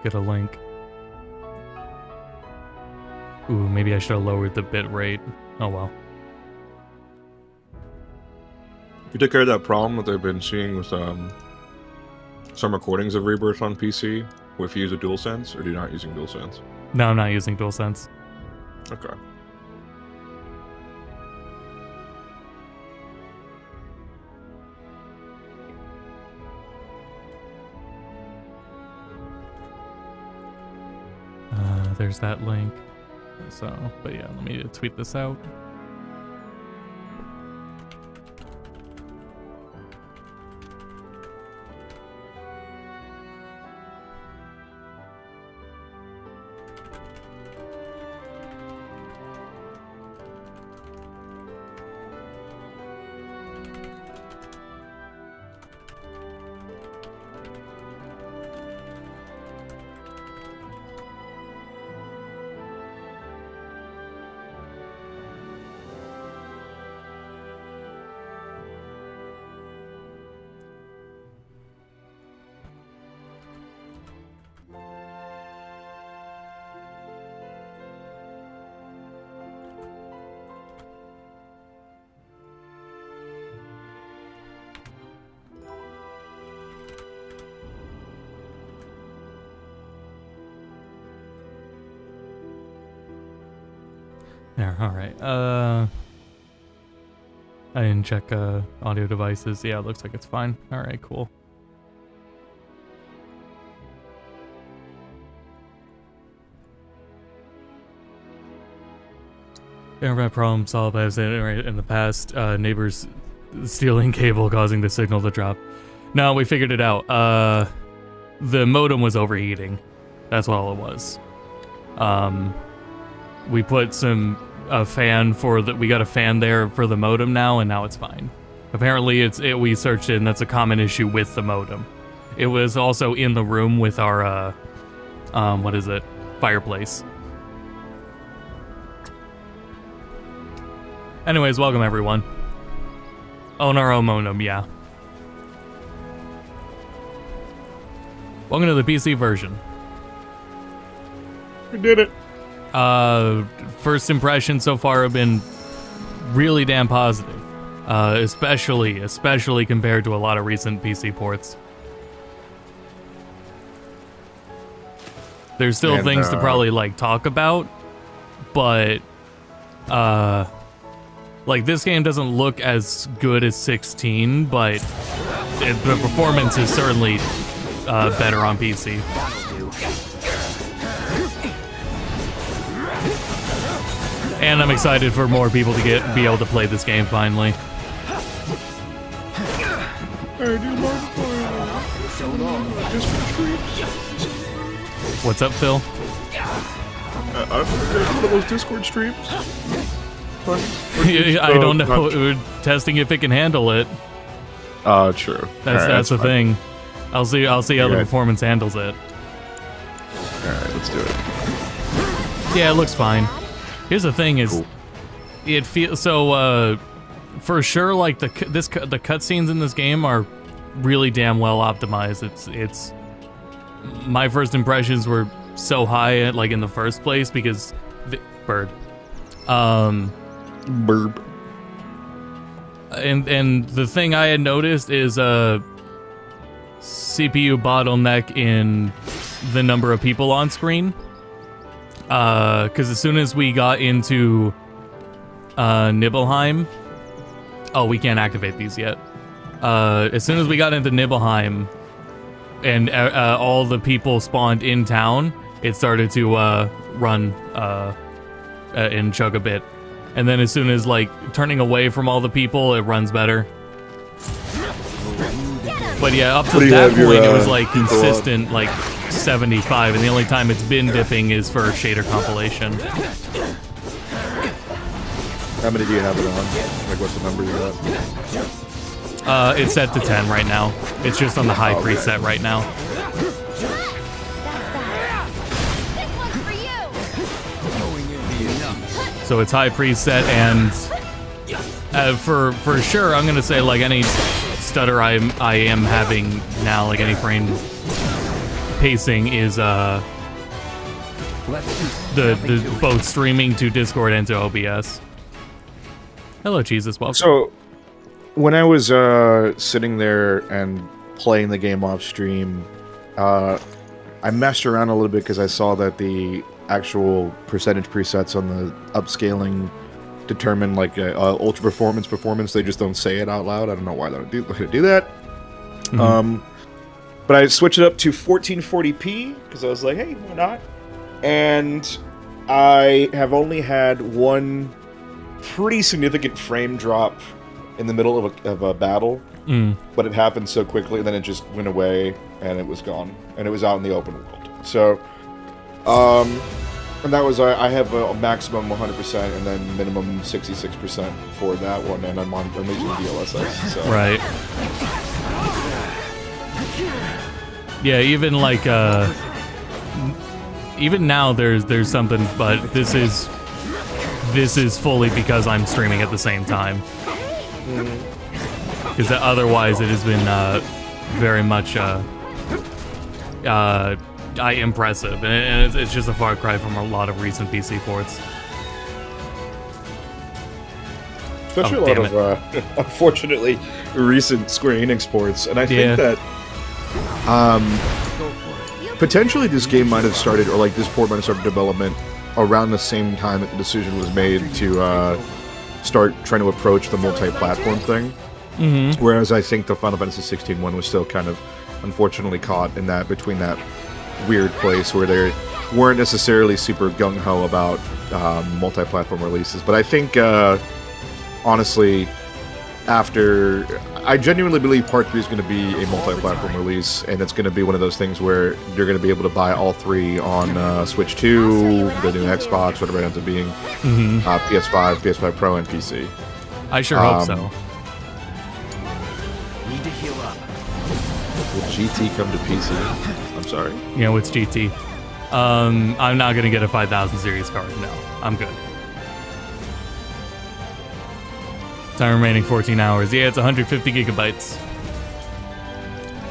get a link. Ooh, maybe I should have lowered the bit rate. Oh well. You took care of that problem that they've been seeing with some recordings of Rebirth on PC if you use a DualSense, or do you not using DualSense? No, I'm not using DualSense. Okay. There's that link. So, but yeah, let me tweet this out. There, alright. I didn't check audio devices. Yeah, it looks like it's fine. Alright, cool. Internet problem solved by in the past. Neighbors stealing cable causing the signal to drop. No, we figured it out. The modem was overheating. That's all it was. We put a fan for the. We got a fan there for the modem now, and now it's fine. Apparently, we searched it, and that's a common issue with the modem. It was also in the room with our what is it? Fireplace. Anyways, welcome everyone. Own our own modem, yeah. Welcome to the PC version. We did it. First impressions so far have been really damn positive. Especially compared to a lot of recent PC ports. There's still things to probably like talk about, but like this game doesn't look as good as 16, but the performance is certainly better on PC. And I'm excited for more people to be able to play this game finally. What's up, Phil? One of those Discord streams. I don't know. We're testing if it can handle it. True. That's the thing. I'll see how the performance handles it. Alright, let's do it. Yeah, it looks fine. Here's the thing: is it feels so? For sure, like the cutscenes in this game are really damn well optimized. It's my first impressions were so high, like in the first place, because burp. And the thing I had noticed is a CPU bottleneck in the number of people on screen. Because as soon as we got into Nibelheim, oh, we can't activate these yet. As soon as we got into Nibelheim and all the people spawned in town, it started to run and chug a bit. And then as soon as like turning away from all the people, it runs better. But yeah, up to that point, it was like consistent, like 75, and the only time it's been dipping is for shader compilation. How many do you have it on? Like, what's the number you got? It's set to 10 right now. It's just on the high preset right now. So it's high preset, and for sure, I'm gonna say like any stutter I am having now, like any frame pacing is the both streaming to Discord and to OBS. Hello, Jesus. Welcome. So, when I was sitting there and playing the game off stream, I messed around a little bit because I saw that the actual percentage presets on the upscaling determine like ultra performance. They just don't say it out loud. I don't know why they don't do that. Mm-hmm. But I switched it up to 1440p because I was like, hey, why not? And I have only had one pretty significant frame drop in the middle of a battle, but it happened so quickly, and then it just went away, and it was gone, and it was out in the open world. So, and that was, I have a maximum 100% and then minimum 66% for that one, and I'm using DLSS. So. Right. Yeah, even like, even now there's something, but this is fully because I'm streaming at the same time. Because otherwise it has been very much impressive, and it's just a far cry from a lot of recent PC ports. Especially a lot of, unfortunately, recent Square Enix ports, and I think that potentially this game might have started, or like this port might have started development around the same time that the decision was made to start trying to approach the multi-platform thing. Mm-hmm. Whereas I think the Final Fantasy 16 one was still kind of unfortunately caught in that between that weird place where they weren't necessarily super gung-ho about multi-platform releases. But I think honestly, I genuinely believe Part 3 is going to be a multi-platform release, and it's going to be one of those things where you're going to be able to buy all three on Switch 2, the new Xbox, whatever it ends up being, PS5, PS5 Pro, and PC. I sure hope so. Need to heal up. Will GT come to PC? I'm sorry. You know, it's GT. I'm not going to get a 5000 series card. No, I'm good. Time remaining 14 hours. Yeah, it's 150 gigabytes.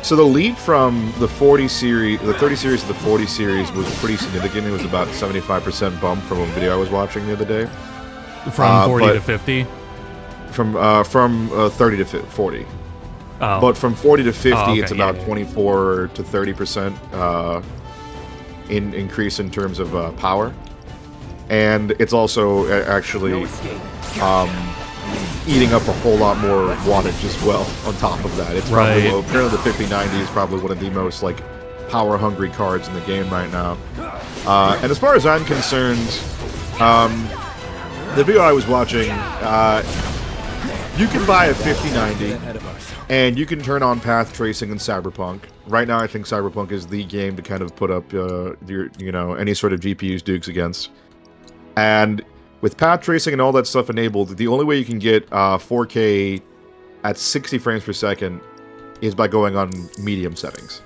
So the lead from the 40 series, the 30 series to the 40 series was pretty significant. It was about 75% bump from a video I was watching the other day. From 40 to 50? From 30 to 40. Oh. But from 40 to 50, okay, it's about 24 to 30% in increase in terms of power. And it's also actually eating up a whole lot more wattage as well on top of that. It's probably apparently the 5090 is probably one of the most like power hungry cards in the game right now. And as far as I'm concerned, the video I was watching, you can buy a 5090 and you can turn on path tracing in Cyberpunk. Right now I think Cyberpunk is the game to kind of put up any sort of GPU's dukes against. And with path tracing and all that stuff enabled, the only way you can get 4K at 60 frames per second is by going on medium settings.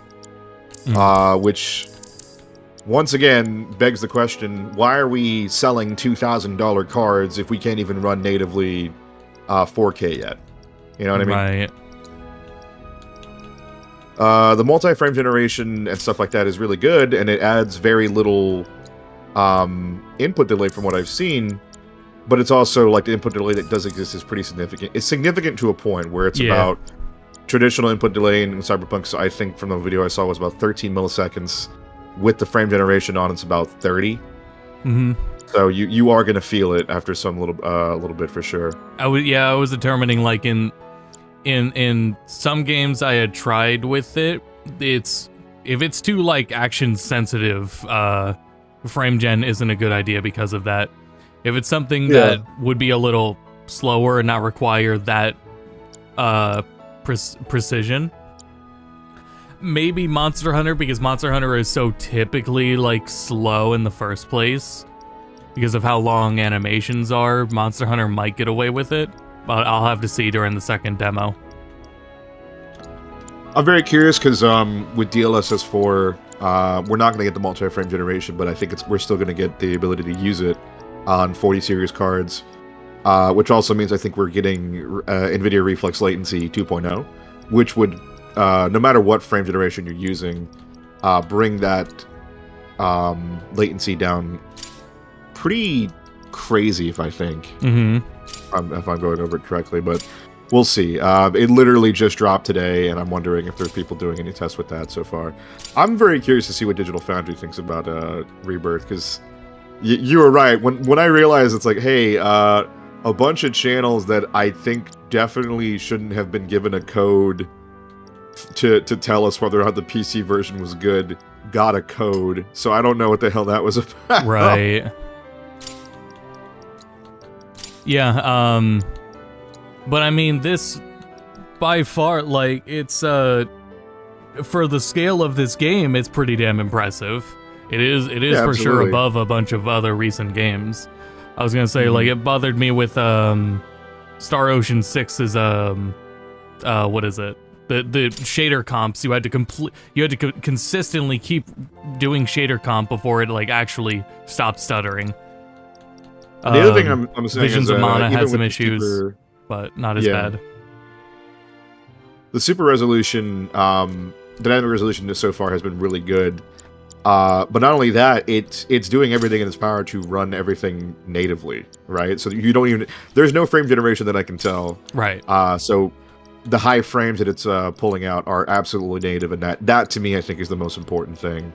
Which, once again, begs the question, why are we selling $2,000 cards if we can't even run natively 4K yet? You know what I mean? Right. The multi-frame generation and stuff like that is really good, and it adds very little input delay from what I've seen, but it's also like the input delay that does exist is pretty significant. It's significant to a point where it's about traditional input delay in Cyberpunk. So I think from the video I saw was about 13 milliseconds. With the frame generation on, it's about 30. Mm-hmm. So you are going to feel it after some little bit for sure. I was determining like in some games I had tried with it. If it's too like action sensitive, frame gen isn't a good idea because of that. If it's something that would be a little slower and not require that precision, maybe Monster Hunter, because Monster Hunter is so typically like slow in the first place because of how long animations are. Monster Hunter might get away with it, but I'll have to see during the second demo. I'm very curious because with DLSS 4, we're not going to get the multi-frame generation, but I think we're still going to get the ability to use it on 40 series cards, which also means I think we're getting NVIDIA Reflex Latency 2.0, which would, no matter what frame generation you're using, bring that latency down pretty crazy, if I think. If I'm going over it correctly, but we'll see. It literally just dropped today, and I'm wondering if there's people doing any tests with that so far. I'm very curious to see what Digital Foundry thinks about Rebirth, because you were right. When I realized it's like, hey, a bunch of channels that I think definitely shouldn't have been given a code to tell us whether or not the PC version was good got a code, so I don't know what the hell that was about. Right. Yeah, but I mean, this, by far, like, it's, for the scale of this game, it's pretty damn impressive. It is Yeah, for sure absolutely. above a bunch of other recent games. I was gonna say, like, it bothered me with, Star Ocean 6's, what is it? The shader comps, you had to consistently keep doing shader comp before it, like, actually stopped stuttering. The other thing I'm saying Visions is, of Mana even had some with the issues, but not as bad. The super resolution, dynamic resolution so far has been really good. But not only that, it's doing everything in its power to run everything natively, right? So you don't even, there's no frame generation that I can tell. Right. So the high frames that it's pulling out are absolutely native, and that to me I think is the most important thing.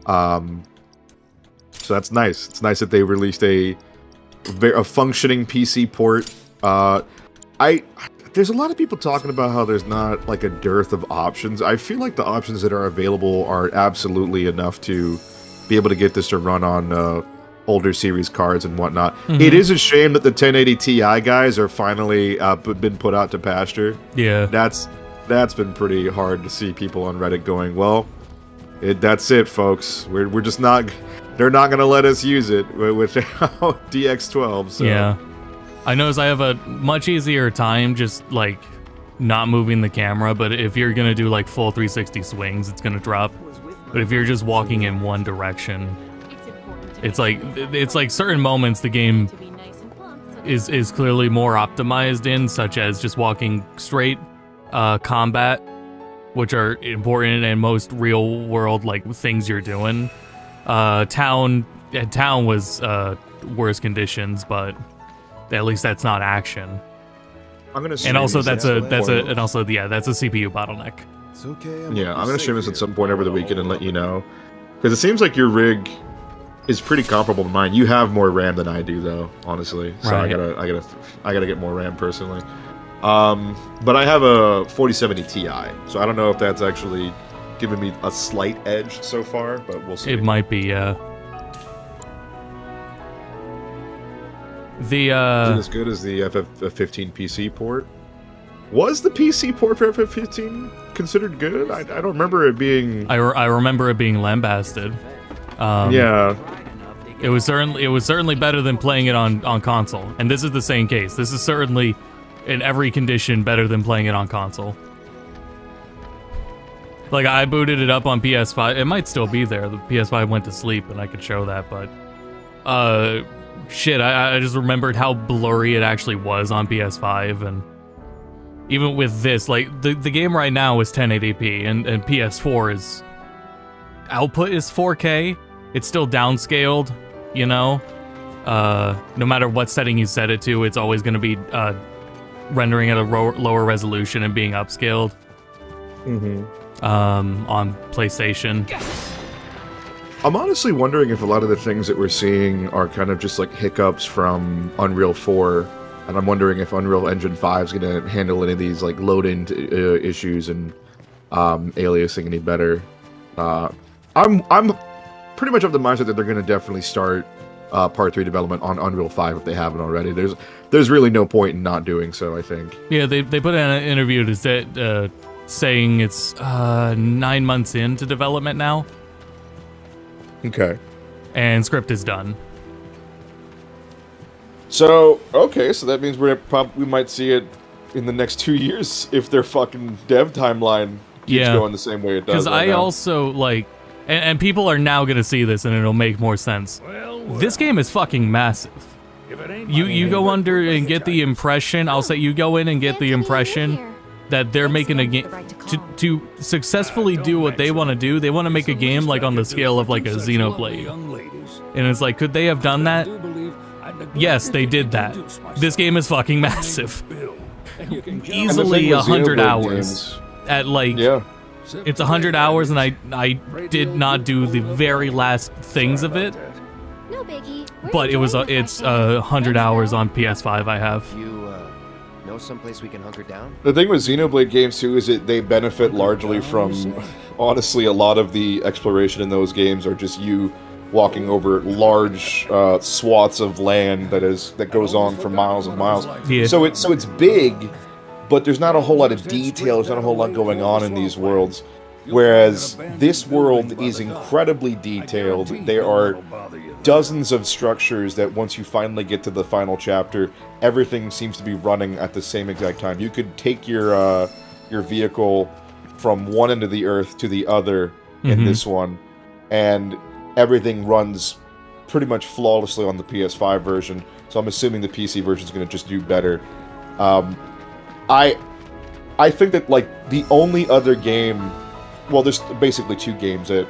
So that's nice. It's nice that they released a functioning PC port. There's a lot of people talking about how there's not like a dearth of options. I feel like the options that are available are absolutely enough to be able to get this to run on older series cards and whatnot. It is a shame that the 1080 Ti guys are finally been put out to pasture. Yeah. That's been pretty hard to see people on Reddit going, well, that's it, folks. We're just not. They're not gonna let us use it without DX12. So. Yeah. I notice I have a much easier time just, like, not moving the camera, but if you're gonna do, like, full 360 swings, it's gonna drop. But if you're just walking in one direction, it's like certain moments the game is clearly more optimized in, such as just walking straight, combat, which are important in most real world, like, things you're doing. Town was worse conditions, but at least that's not action. I'm gonna. And also that's that's a CPU bottleneck. It's okay. Yeah, I'm gonna stream this at some point over the weekend and let you know, because it seems like your rig is pretty comparable to mine. You have more RAM than I do, though, honestly. So Right. I gotta get more RAM personally. But I have a 4070 Ti, so I don't know if that's actually given me a slight edge so far, but we'll see. It might be, yeah. Is it as good as the FF15 PC port? Was the PC port for FF15 considered good? I don't remember it being. I remember it being lambasted. Yeah. It was certainly better than playing it on console, and this is the same case. This is certainly, in every condition, better than playing it on console. Like, I booted it up on PS5. It might still be there. The PS5 went to sleep, and I could show that, but shit, I just remembered how blurry it actually was on PS5, and even with this, like, the game right now is 1080p, and PS4 is output is 4K. It's still downscaled, you know. No matter what setting you set it to, it's always going to be rendering at a lower resolution and being upscaled. On PlayStation. I'm honestly wondering if a lot of the things that we're seeing are kind of just like hiccups from Unreal 4, and I'm wondering if Unreal Engine 5 is going to handle any of these like load-in issues and aliasing any better. I'm pretty much of the mindset that they're going to definitely start Part 3 development on Unreal 5 if they haven't already. There's really no point in not doing so, I think. Yeah, they put in an interview to say, saying it's 9 months into development now. Okay. And script is done. So, okay, so that means we might see it in the next 2 years if their fucking dev timeline keeps going the same way it does. Because I also, like, and people are now going to see this and it'll make more sense. This game is fucking massive. You go under and get the impression, I'll say you go in and get the impression that they're making a game to successfully do what they want to do. They want to make a game like on the scale of like a Xenoblade, and it's like, could they have done that? Yes, they did that. This game is fucking massive. Easily 100 hours at like, it's 100 hours, and I did not do the very last things of it. No biggie. But it's 100 hours on PS5 I have. You know someplace we can hunker down? The thing with Xenoblade games too is that they benefit largely from, honestly, a lot of the exploration in those games are just you walking over large swaths of land that goes on for miles and miles. Yeah. So it's big, but there's not a whole lot of detail. There's not a whole lot going on in these worlds. Whereas this world is incredibly detailed. There are dozens of structures that once you finally get to the final chapter, everything seems to be running at the same exact time. You could take your vehicle from one end of the Earth to the other in this one, and everything runs pretty much flawlessly on the PS5 version. So I'm assuming the PC version is going to just do better. I think that like the only other game, well, there's basically two games that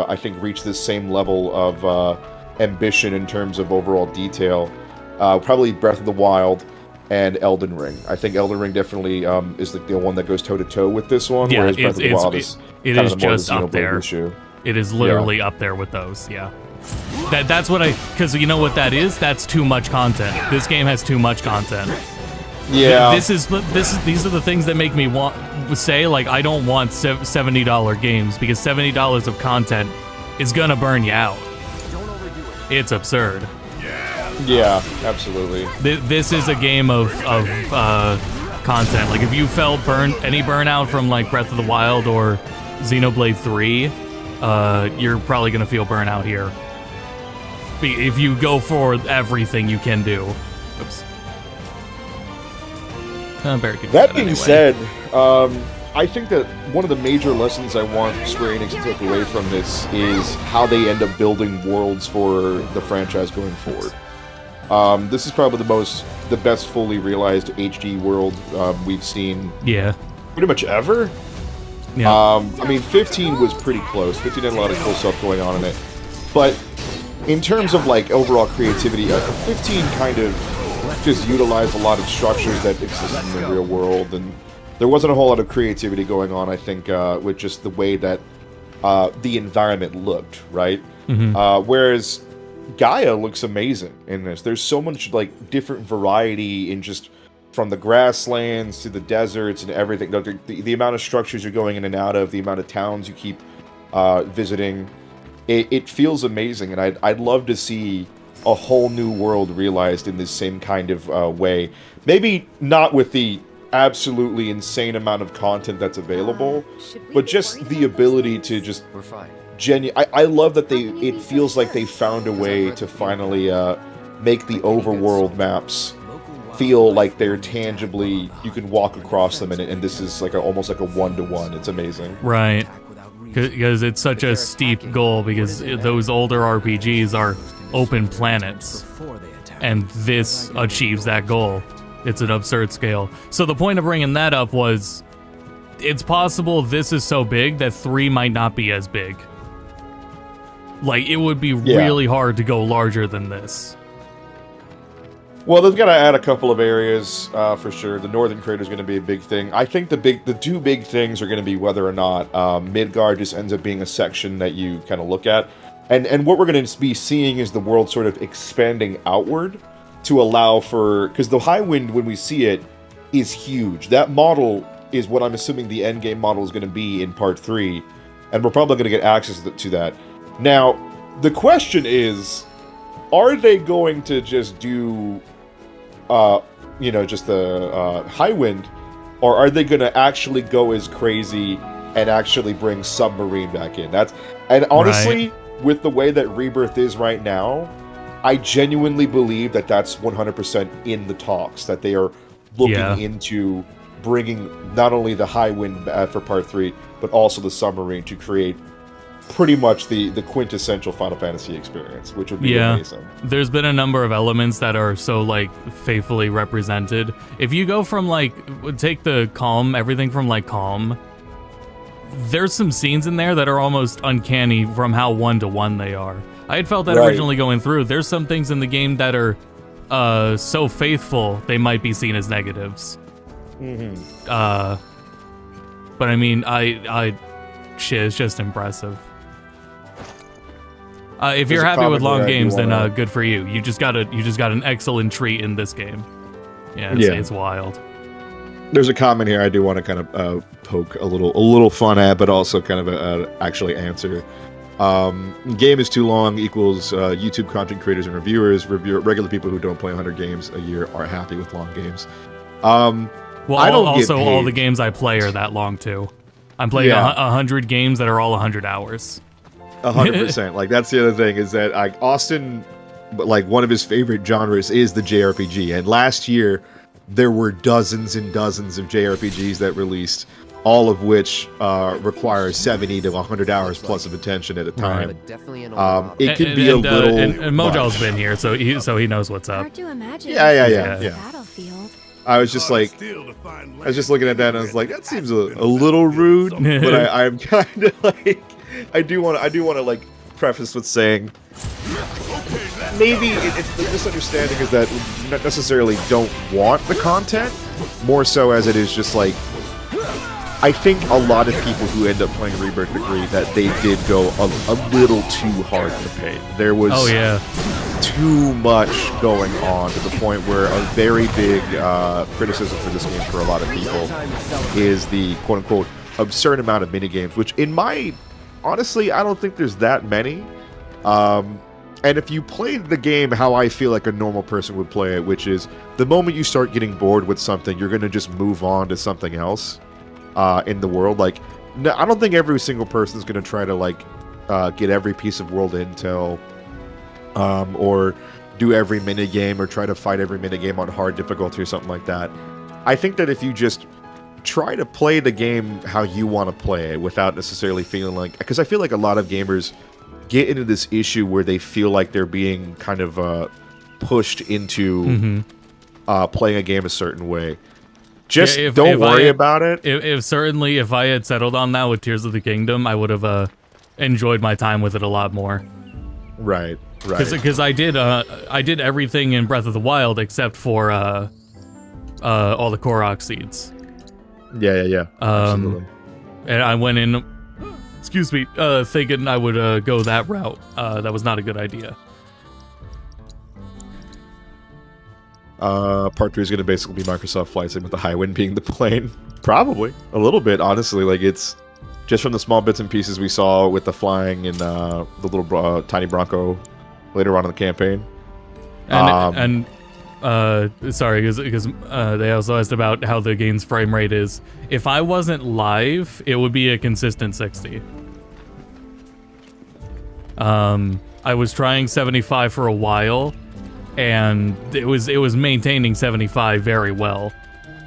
I think reach this same level of ambition in terms of overall detail. Probably Breath of the Wild and Elden Ring. I think Elden Ring definitely is the one that goes toe-to-toe with this one, Yeah, whereas Breath of the Wild is it kind is of the more just up there. issue. It is literally up there with those, yeah. That's what because you know what that is? That's too much content. This game has too much content. Yeah. These are the things that make me say like I don't want $70 games, because $70 of content is gonna burn you out. It's absurd. Yeah, absolutely. This is a game of content. Like if you felt any burnout from like Breath of the Wild or Xenoblade 3, you're probably gonna feel burnout here. If you go for everything you can do. Oops. That being said, I think that one of the major lessons I want Square Enix to take away from this is how they end up building worlds for the franchise going forward. This is probably the best fully realized HD world we've seen. Yeah. Pretty much ever. Yeah. I mean, 15 was pretty close. 15 had a lot of cool stuff going on in it, but in terms of like overall creativity, 15 kind of just utilized a lot of structures that exist in the real world, and there wasn't a whole lot of creativity going on, I think, with just the way that the environment looked, right? Whereas Gaia looks amazing in this. There's so much like different variety in just from the grasslands to the deserts and everything. The amount of structures you're going in and out of, the amount of towns you keep visiting, it feels amazing, and I'd love to see a whole new world realized in this same kind of way. Maybe not with the absolutely insane amount of content that's available, but just the ability to just I love that it feels like they found a way to finally make the overworld maps feel like they're tangibly, you can walk across them, and this is like almost like a one-to-one. It's amazing. Right. Because it's such a steep goal, because those older RPGs are open planets, and this achieves that goal. It's an absurd scale. So the point of bringing that up was, it's possible this is so big that 3 might not be as big. Like, it would be really hard to go larger than this. Well, they've got to add a couple of areas for sure. The northern crater is going to be a big thing. I think the two big things are going to be whether or not Midgard just ends up being a section that you kind of look at, and what we're going to be seeing is the world sort of expanding outward to allow for, because the Highwind, when we see it, is huge. That model is what I'm assuming the end game model is going to be in Part 3, and we're probably going to get access to that. Now, the question is, are they going to just do just the Highwind, or are they going to actually go as crazy and actually bring Submarine back in? And honestly, with the way that Rebirth is right now, I genuinely believe that that's 100% in the talks, that they are looking into bringing not only the Highwind for Part 3, but also the Submarine to create pretty much the quintessential Final Fantasy experience, which would be amazing. There's been a number of elements that are so like faithfully represented. If you go from like take the Calm, everything from like Calm, there's some scenes in there that are almost uncanny from how one-to-one they are. I had felt that originally going through. There's some things in the game that are so faithful they might be seen as negatives. But I mean, shit, it's just impressive. If you're happy with long games, then good for you. You just got an excellent treat in this game. Yeah, it's wild. There's a comment here I do want to kind of poke a little fun at, but also kind of actually answer. Game is too long equals YouTube content creators and reviewers. Regular people who don't play 100 games a year are happy with long games. Well, all the games I play are that long too. I'm playing 100 games that are all 100 hours. 100%. Like that's the other thing is that Austin, like one of his favorite genres is the JRPG, and last year there were dozens and dozens of JRPGs that released, all of which require 70 to 100 hours plus of attention at a time. It could be a little. And Mojal's been here, so he knows what's up. Hard to imagine. Yeah. Battlefield. I was just looking at that and I was like, that seems a little rude, but I'm kind of like, I do want to like preface with saying, maybe it's the misunderstanding is that we not necessarily don't want the content, more so as it is just like, I think a lot of people who end up playing Rebirth agree that they did go a little too hard in the paint. There was too much going on to the point where a very big criticism for this game for a lot of people is the quote-unquote absurd amount of minigames, which honestly, I don't think there's that many. And if you played the game how I feel like a normal person would play it, which is the moment you start getting bored with something, you're going to just move on to something else in the world. Like, no, I don't think every single person is going to try to like get every piece of world intel or do every minigame or try to fight every minigame on hard difficulty or something like that. I think that if you just try to play the game how you want to play it without necessarily feeling like... Because I feel like a lot of gamers get into this issue where they feel like they're being kind of pushed into playing a game a certain way. Just don't worry about it. If I had settled on that with Tears of the Kingdom, I would have enjoyed my time with it a lot more. Right. Because I did everything in Breath of the Wild except for all the Korok seeds. Yeah. Absolutely. And I went in, thinking I would go that route. That was not a good idea. Part 3 is going to basically be Microsoft Flight Sim with the Highwind being the plane. Probably. A little bit, honestly. Like, it's just from the small bits and pieces we saw with the flying and the little tiny Bronco later on in the campaign. Sorry, because they also asked about how the game's frame rate is. If I wasn't live, it would be a consistent 60. I was trying 75 for a while, and it was maintaining 75 very well.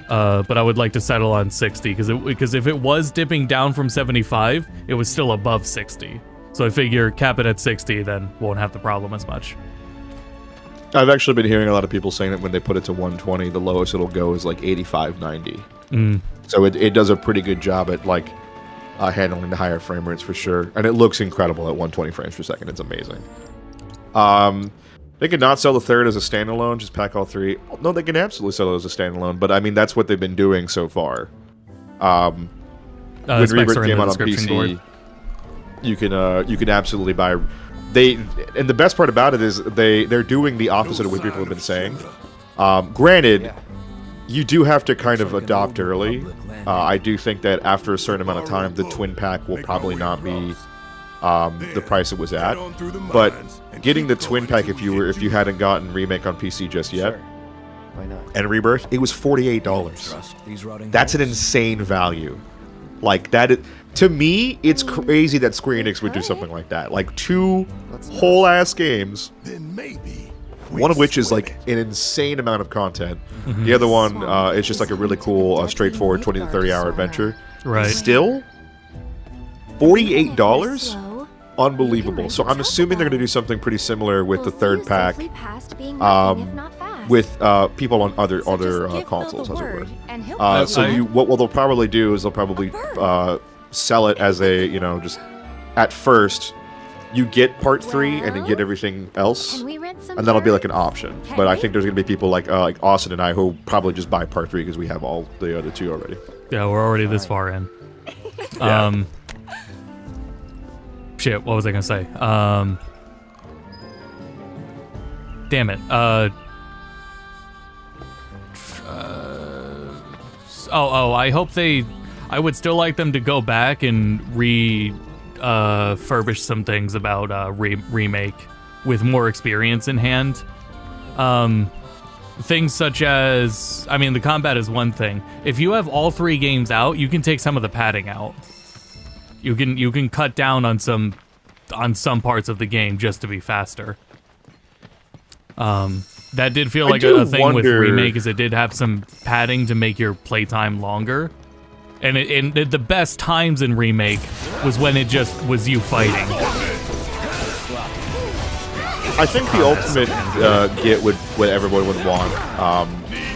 But I would like to settle on 60 because if it was dipping down from 75, it was still above 60. So I figure cap it at 60, then won't have the problem as much. I've actually been hearing a lot of people saying that when they put it to 120, the lowest it'll go is like 85, 90. So it does a pretty good job at like handling the higher frame rates for sure. And it looks incredible at 120 frames per second. It's amazing. They could not sell the third as a standalone, just pack all three. No, they can absolutely sell it as a standalone, but I mean, that's what they've been doing so far. When Rebirth came out on PC, you can absolutely buy... And the best part about it is they're doing the opposite of what people have been saying. Granted, you do have to kind of adopt early. I do think that after a certain amount of time, the twin pack will probably not be the price it was at. But getting the twin pack if you hadn't gotten Remake on PC just yet, Why not? and Rebirth, it was $48. That's an insane value. Like that. To me, it's crazy that Square Enix would do something like that. Like 2 whole ass games, one of which is like an insane amount of content. The other one is just like a really cool, straightforward 20 to 30 hour adventure. Right. Still, $48? unbelievable. So I'm assuming they're going to do something pretty similar with the third pack, with people on other consoles, as it were. So what they'll probably do is they'll probably sell it as a, you know, just at first you get part 3 and you get everything else, and that'll be like an option. But I think there's going to be people like Austin and I who probably just buy part 3 because we have all the other 2 already. Yeah, we're already this far in. Yeah. Shit, what was I gonna say? Damn it. I hope I would still like them to go back and refurbish some things about Remake with more experience in hand. Things such as, I mean, the combat is one thing. If you have all 3 games out, you can take some of the padding out. You can cut down on some parts of the game just to be faster. That did feel like a thing with Remake, is it did have some padding to make your playtime longer. And the best times in Remake was when it just was you fighting. I think the ultimate get what everyone would want,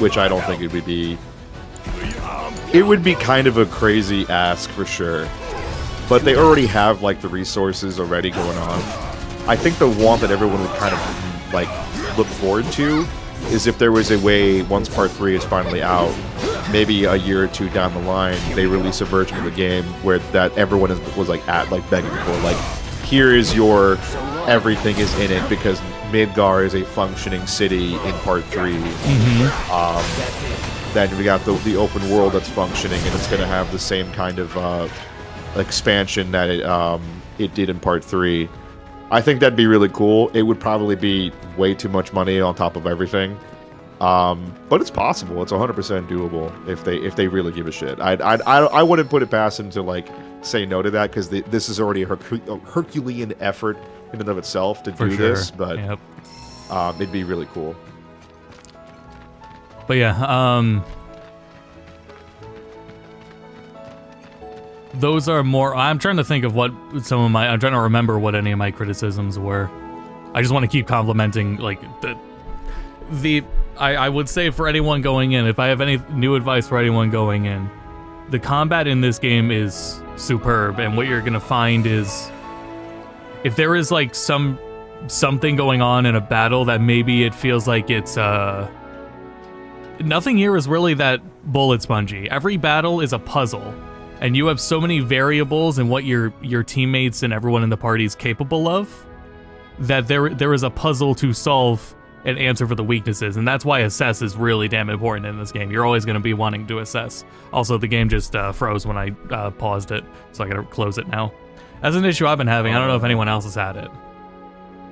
which I don't think it would be. It would be kind of a crazy ask for sure, but they already have like the resources already going on. I think the want that everyone would kind of like look forward to is if there was a way, once part 3 is finally out, maybe a year or 2 down the line, they release a version of the game where that everyone was like begging for, like, here is your everything is in it, because Midgar is a functioning city in part 3. Then we got the open world that's functioning, and it's going to have the same kind of expansion that it did in part 3. I think that'd be really cool. It would probably be way too much money on top of everything, but it's possible. It's 100% doable if they really give a shit. I wouldn't put it past them to like say no to that, because this is already a Herculean effort in and of itself to do this. But yep. It'd be really cool. But yeah, those are more. I'm trying to think of what I'm trying to remember what any of my criticisms were. I just want to keep complimenting, like, I would say for anyone going in, if I have any new advice for anyone going in, the combat in this game is superb, and what you're gonna find is, if there is like something going on in a battle that maybe it feels like it's nothing here is really that bullet spongy. Every battle is a puzzle, and you have so many variables in what your teammates and everyone in the party is capable of, that there is a puzzle to solve and answer for the weaknesses, and that's why assess is really damn important in this game. You're always going to be wanting to assess. Also, the game just froze when I paused it, so I gotta close it now. That's an issue I've been having. I don't know if anyone else has had it.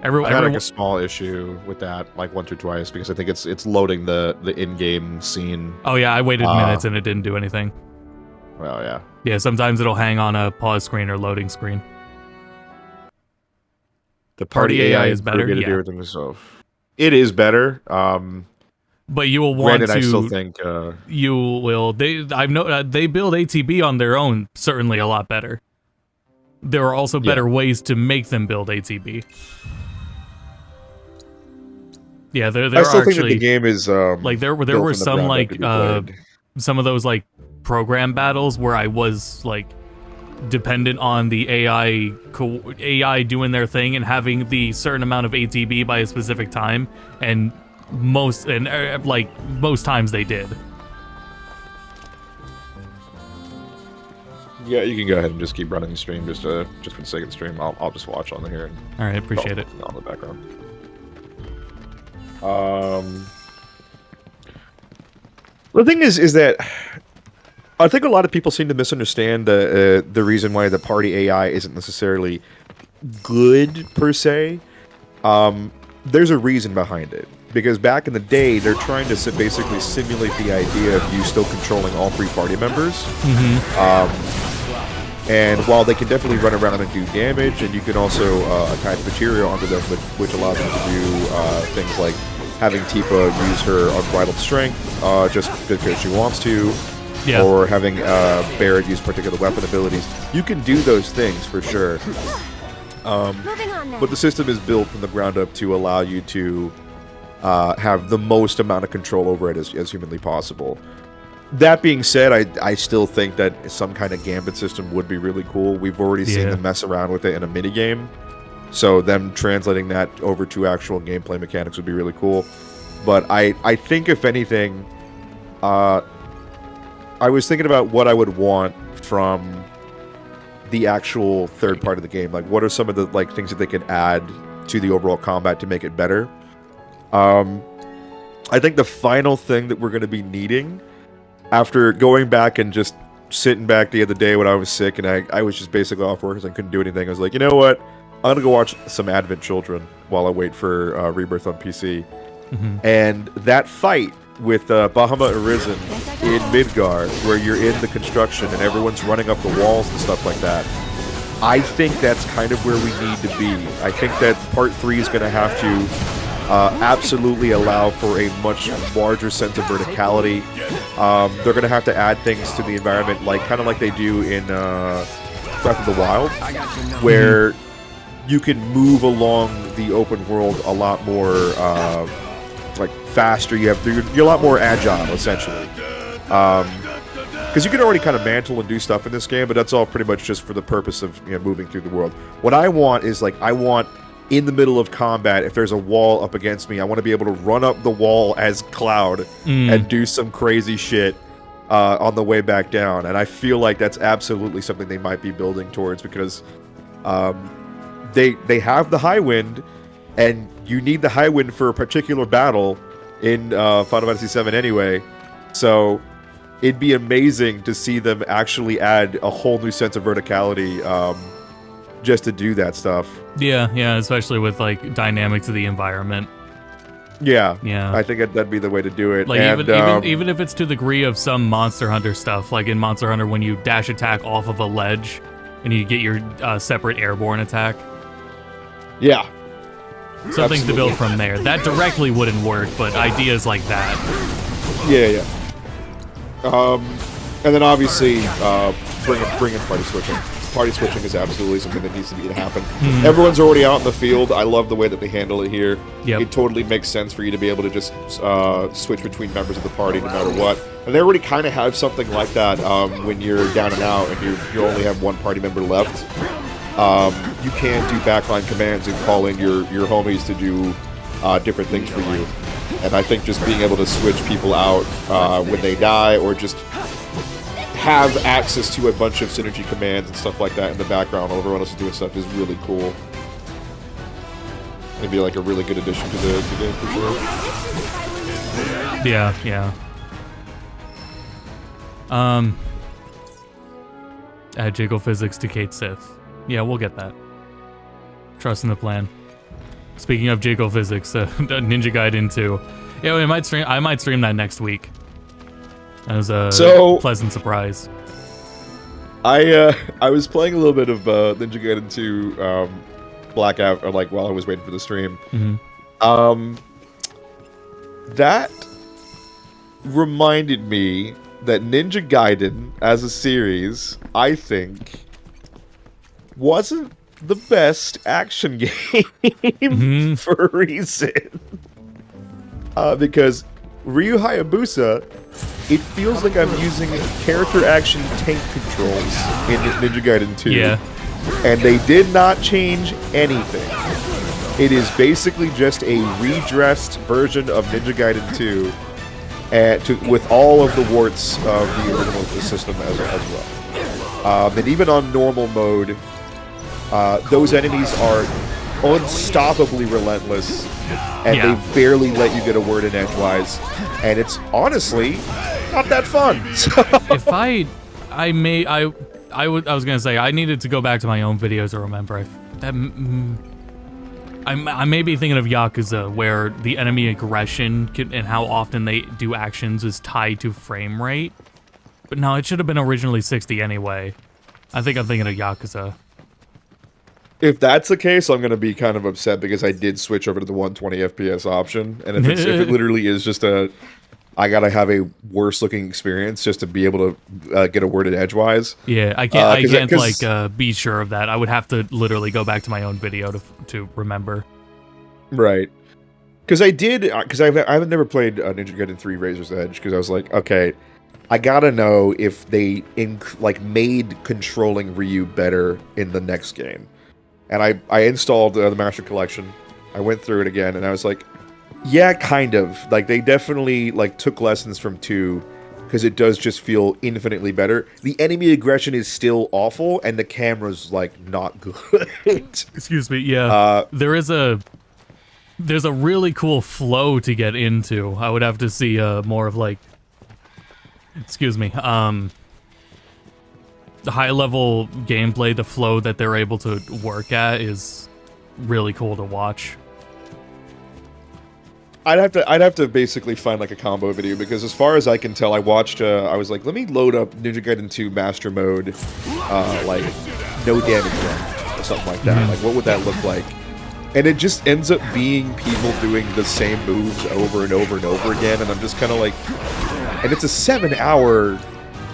I had like a small issue with that, like once or twice, because I think it's loading the in-game scene. Oh yeah, I waited minutes and it didn't do anything. Well, yeah. Yeah, sometimes it'll hang on a pause screen or loading screen. The party AI is better. Yeah. Do everything itself. It is better. But you will want to. I still think you will. They build ATB on their own certainly a lot better. There are also better ways to make them build ATB. Yeah, there I still are think actually, that the game is like there were some like some of those like program battles where I was like dependent on the AI doing their thing and having the certain amount of ATB by a specific time, and most times they did. Yeah, you can go ahead and just keep running the stream just for the sake of the stream. I'll just watch on the here. All right, appreciate it. On the background. The thing is that I think a lot of people seem to misunderstand the reason why the party AI isn't necessarily good per se. There's a reason behind it, because back in the day, they're trying to basically simulate the idea of you still controlling all 3 party members. And while they can definitely run around and do damage, and you can also attach material onto them, which allows them to do things like having Tifa use her unbridled strength just because she wants to, or having Barrett use particular weapon abilities. You can do those things for sure. Moving on now. But the system is built from the ground up to allow you to have the most amount of control over it as humanly possible. That being said, I still think that some kind of gambit system would be really cool. We've already seen them mess around with it in a minigame, so them translating that over to actual gameplay mechanics would be really cool. But I think, if anything, I was thinking about what I would want from the actual third part of the game. Like, what are some of the things that they could add to the overall combat to make it better? I think the final thing that we're going to be needing, after going back and just sitting back the other day when I was sick and I was just basically off work because I couldn't do anything, I was like, you know what? I'm going to go watch some Advent Children while I wait for Rebirth on PC. And that fight with Bahamut Arisen in Midgar, where you're in the construction and everyone's running up the walls and stuff like that, I think that's kind of where we need to be. I think that Part 3 is going to have to absolutely allow for a much larger sense of verticality. They're going to have to add things to the environment, kind of like they do in Breath of the Wild, where you can move along the open world a lot more faster. You're a lot more agile, essentially. Because you can already kind of mantle and do stuff in this game, but that's all pretty much just for the purpose of moving through the world. What I want is I want, in the middle of combat, if there's a wall up against me, I want to be able to run up the wall as Cloud and do some crazy shit on the way back down. And I feel like that's absolutely something they might be building towards, because they have the high wind, and you need the high wind for a particular battle in Final Fantasy VII anyway. So it'd be amazing to see them actually add a whole new sense of verticality just to do that stuff. Yeah, especially with dynamics of the environment. Yeah, yeah. I think that'd be the way to do it. Even if it's to the degree of some Monster Hunter stuff, like in Monster Hunter when you dash attack off of a ledge and you get your separate airborne attack. Yeah. Something to build from there. That directly wouldn't work, but ideas like that. Yeah. And then obviously bring in party switching. Party switching is absolutely something that needs to happen. Everyone's already out in the field. I love the way that they handle it here. It totally makes sense for you to be able to just switch between members of the party no matter what. And they already kind of have something like that when you're down and out and you only have one party member left. You can do backline commands and call in your homies to do different things for you. And I think just being able to switch people out when they die, or just have access to a bunch of synergy commands and stuff like that in the background while everyone else is doing stuff, is really cool. It'd be a really good addition to the game for sure. Yeah. Add Jiggle Physics to Kate Sith. Yeah, we'll get that. Trust in the plan. Speaking of Jiggle Physics, Ninja Gaiden 2. Yeah, I might stream that next week. That was a pleasant surprise. I was playing a little bit of Ninja Gaiden 2 Blackout, or while I was waiting for the stream. That reminded me that Ninja Gaiden as a series, I think, wasn't the best action game for a reason. Because Ryu Hayabusa, it feels like I'm using character action tank controls in Ninja Gaiden 2. Yeah. And they did not change anything. It is basically just a redressed version of Ninja Gaiden 2 with all of the warts of the original system as well. And even on normal mode, those enemies are unstoppably relentless, and they barely let you get a word in edgewise, and it's honestly not that fun. If I was gonna say I needed to go back to my own videos to remember. I may be thinking of Yakuza, where the enemy aggression and how often they do actions is tied to frame rate. But no, it should have been originally 60 anyway. I think I'm thinking of Yakuza. If that's the case, I'm going to be kind of upset, because I did switch over to the 120 FPS option, and if it literally is just a I gotta have a worse looking experience just to be able to get a worded edgewise. Yeah, I can't cause, like be sure of that. I would have to literally go back to my own video to remember. Right. Because I've never played Ninja Gaiden 3 Razor's Edge because I was like, okay, I gotta know if they made controlling Ryu better in the next game. And I installed the Master Collection. I went through it again, and I was like, yeah, kind of. Like, they definitely took lessons from 2, because it does just feel infinitely better. The enemy aggression is still awful, and the camera's not good. Excuse me. Yeah, there's a really cool flow to get into. I would have to see more of excuse me, the high level gameplay, the flow that they're able to work at is really cool to watch. I'd have to basically find a combo video, because as far as I can tell, I watched I was like, let me load up Ninja Gaiden 2 Master Mode, no damage run or something like that. What would that look like? And it just ends up being people doing the same moves over and over and over again, and I'm just kind of and it's a 7-hour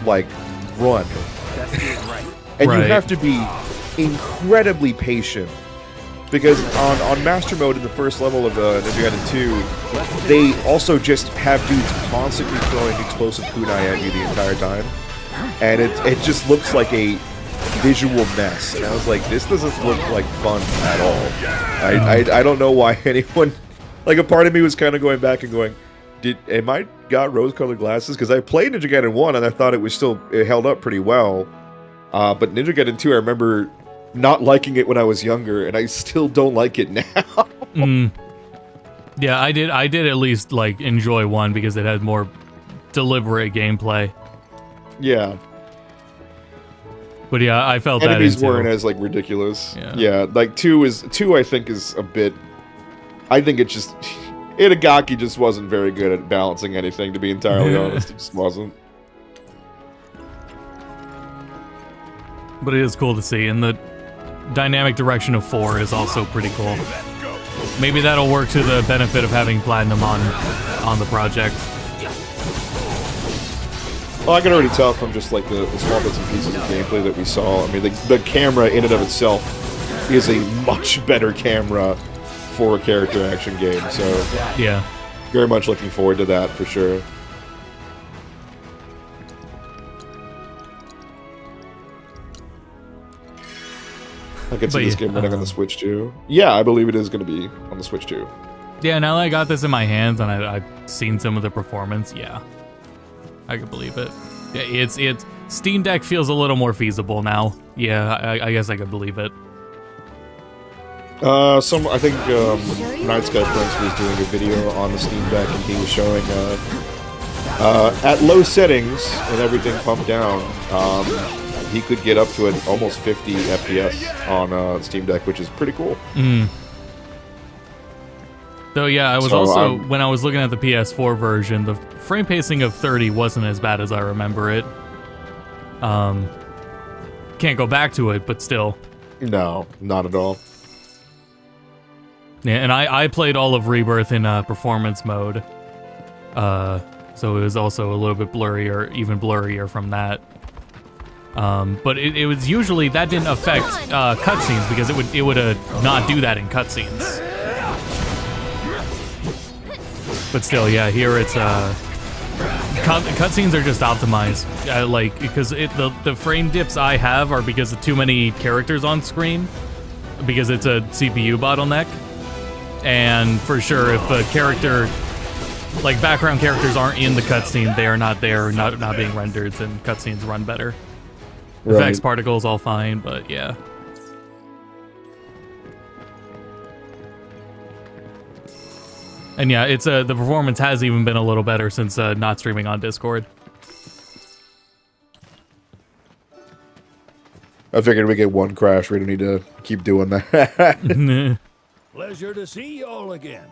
run. And you have to be incredibly patient, because on Master Mode in the first level of Ninja Gaiden 2, they also just have dudes constantly throwing explosive kunai at you the entire time, and it just looks like a visual mess. And I was like, this doesn't look like fun at all. I don't know why anyone, a part of me was kind of going back and going, am I got rose-colored glasses? Because I played Ninja Gaiden 1 and I thought it held up pretty well, but Ninja Gaiden 2, I remember not liking it when I was younger, and I still don't like it now. Yeah, I did at least enjoy 1 because it had more deliberate gameplay. Yeah. But yeah, I felt enemies that weren't as ridiculous. Yeah. 2 I think is a bit. I think it's just Itagaki just wasn't very good at balancing anything, to be entirely honest. It just wasn't. But it is cool to see, and the dynamic direction of 4 is also pretty cool. Maybe that'll work to the benefit of having Platinum on the project. Well, I can already tell from just the small bits and pieces of gameplay that we saw. I mean, the camera in and of itself is a much better camera for a character action game. So yeah, very much looking forward to that for sure. I could see this game running on the Switch too. Yeah, I believe it is going to be on the Switch too. Yeah, now that I got this in my hands and I've seen some of the performance, yeah, I could believe it. Yeah, it's Steam Deck feels a little more feasible now. Yeah, I guess I could believe it. I think Night Sky Prince was doing a video on the Steam Deck, and he was showing at low settings and everything pumped down, he could get up to an almost 50 FPS on Steam Deck, which is pretty cool. So yeah, I was when I was looking at the PS4 version, the frame pacing of 30 wasn't as bad as I remember it. Can't go back to it, but still. No, not at all. Yeah, and I played all of Rebirth in performance mode, so it was also a little bit blurrier, even blurrier from that. But it was usually, that didn't affect cutscenes, because it would not do that in cutscenes. But still, yeah, here it's cutscenes are just optimized, because the frame dips I have are because of too many characters on screen, because it's a CPU bottleneck. And for sure, if a character, background characters aren't in the cutscene, they are not there, not being rendered, then cutscenes run better. Right. Effects particles all fine, but yeah. And yeah, it's the performance has even been a little better since not streaming on Discord. I figured we get one crash. We don't need to keep doing that. Pleasure to see you all again.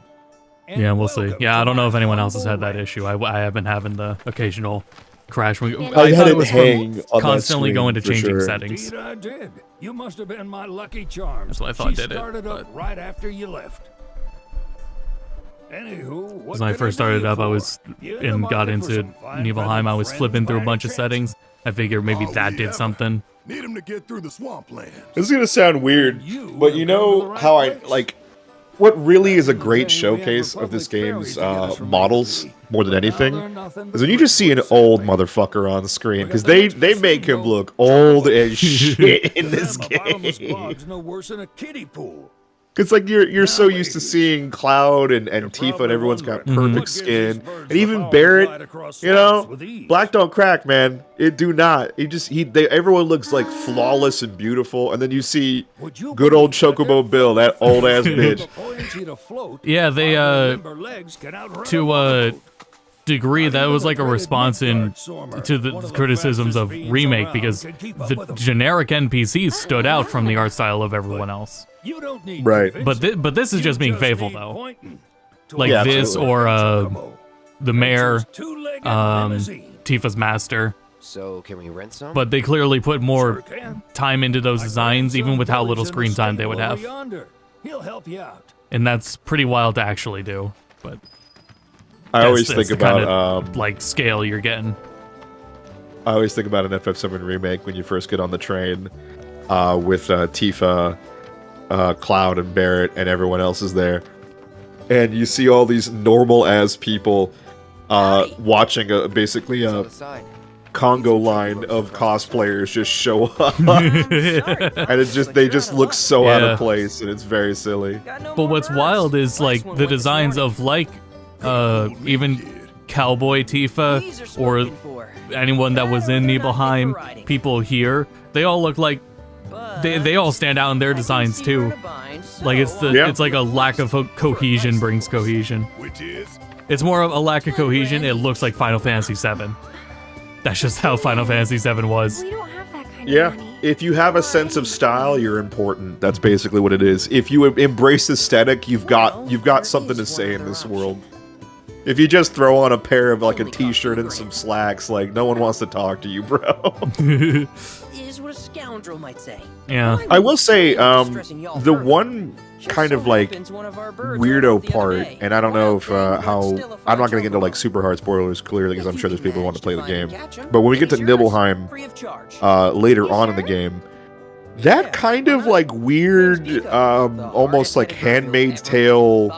Yeah, we'll see. Yeah, I don't know if anyone else has had that issue. I have been having the occasional crash. I thought it was from constantly going to changing settings. Indeed I did. You must have been my lucky charms. That's what I thought she did it. Started up right after you left. Anywho, When I first started up, I was and got into Nibelheim. I was flipping through a bunch of settings. I figured maybe that did something. Need him to get through the swampland. This is gonna sound weird, but you know how I like. What really is a great showcase of this game's models, more than anything, is when you just see an old motherfucker on the screen, because they make him look old as shit in this game. No worse than a kiddie pool. Because like you're so used to seeing Cloud and Tifa and everyone's got perfect skin, and even Barrett, you know, black don't crack, man. It do not. Everyone looks like flawless and beautiful, and then you see good old Chocobo Bill, that old ass bitch. Yeah, they to a degree that was like a response to the criticisms of Remake, because the generic NPCs stood out from the art style of everyone else. Right. But this is just being faithful though. Like Yeah, this absolutely. or the mayor, Tifa's master. So can we rent some? But they clearly put more time into those designs, even with how little screen time they would have. He'll help you out. And that's pretty wild to actually do. But I always that's think the kind about of, like scale you're getting. I always think about an FF7 remake when you first get on the train with Tifa, Cloud, and Barrett, and everyone else is there, and you see all these normal-as people watching basically a Congo line of cosplayers just show up, and they just look so out of place, and it's very silly. But what's wild is like the designs of like even Cowboy Tifa or anyone that was in Nibelheim, people here, they all look like they all stand out in their designs too. Like it's like a lack of cohesion brings cohesion. Which is? It's more of a lack of cohesion. It looks like Final Fantasy VII. That's just how Final Fantasy VII was. We don't have that kind Yeah, of money. if you have a sense of style, you're important. That's basically what it is. If you embrace aesthetic, you've got something to say in this world. If you just throw on a pair of like a t-shirt and some slacks, like no one wants to talk to you, bro. Is what a scoundrel might say. Yeah. I will say, the one kind of like weirdo part, and I don't know if how I'm not gonna get into like super hard spoilers clearly because I'm sure there's people who want to play the game. But when we get to Nibelheim later on in the game, that kind of like weird, almost like Handmaid's Tale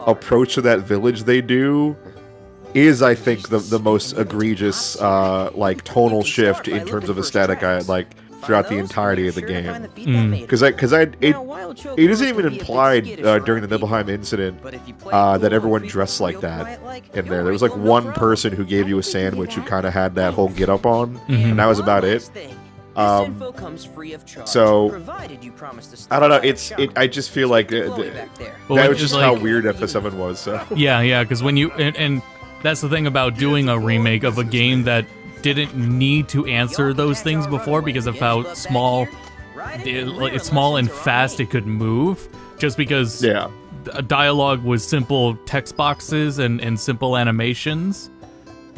approach to that village they do is, I think, the most egregious like tonal shift in terms of aesthetic I like throughout the entirety of the game. Because it isn't even implied during the Nibelheim incident that everyone dressed like that in there. There was like one person who gave you a sandwich who kind of had that whole get up on, and that was about it. So I don't know. I just feel like that was just how weird FF7 was. So Yeah, because when you and that's the thing about doing a remake of a game that didn't need to answer those things before because of how small it's small and fast it could move. Just because dialogue was simple text boxes and simple animations,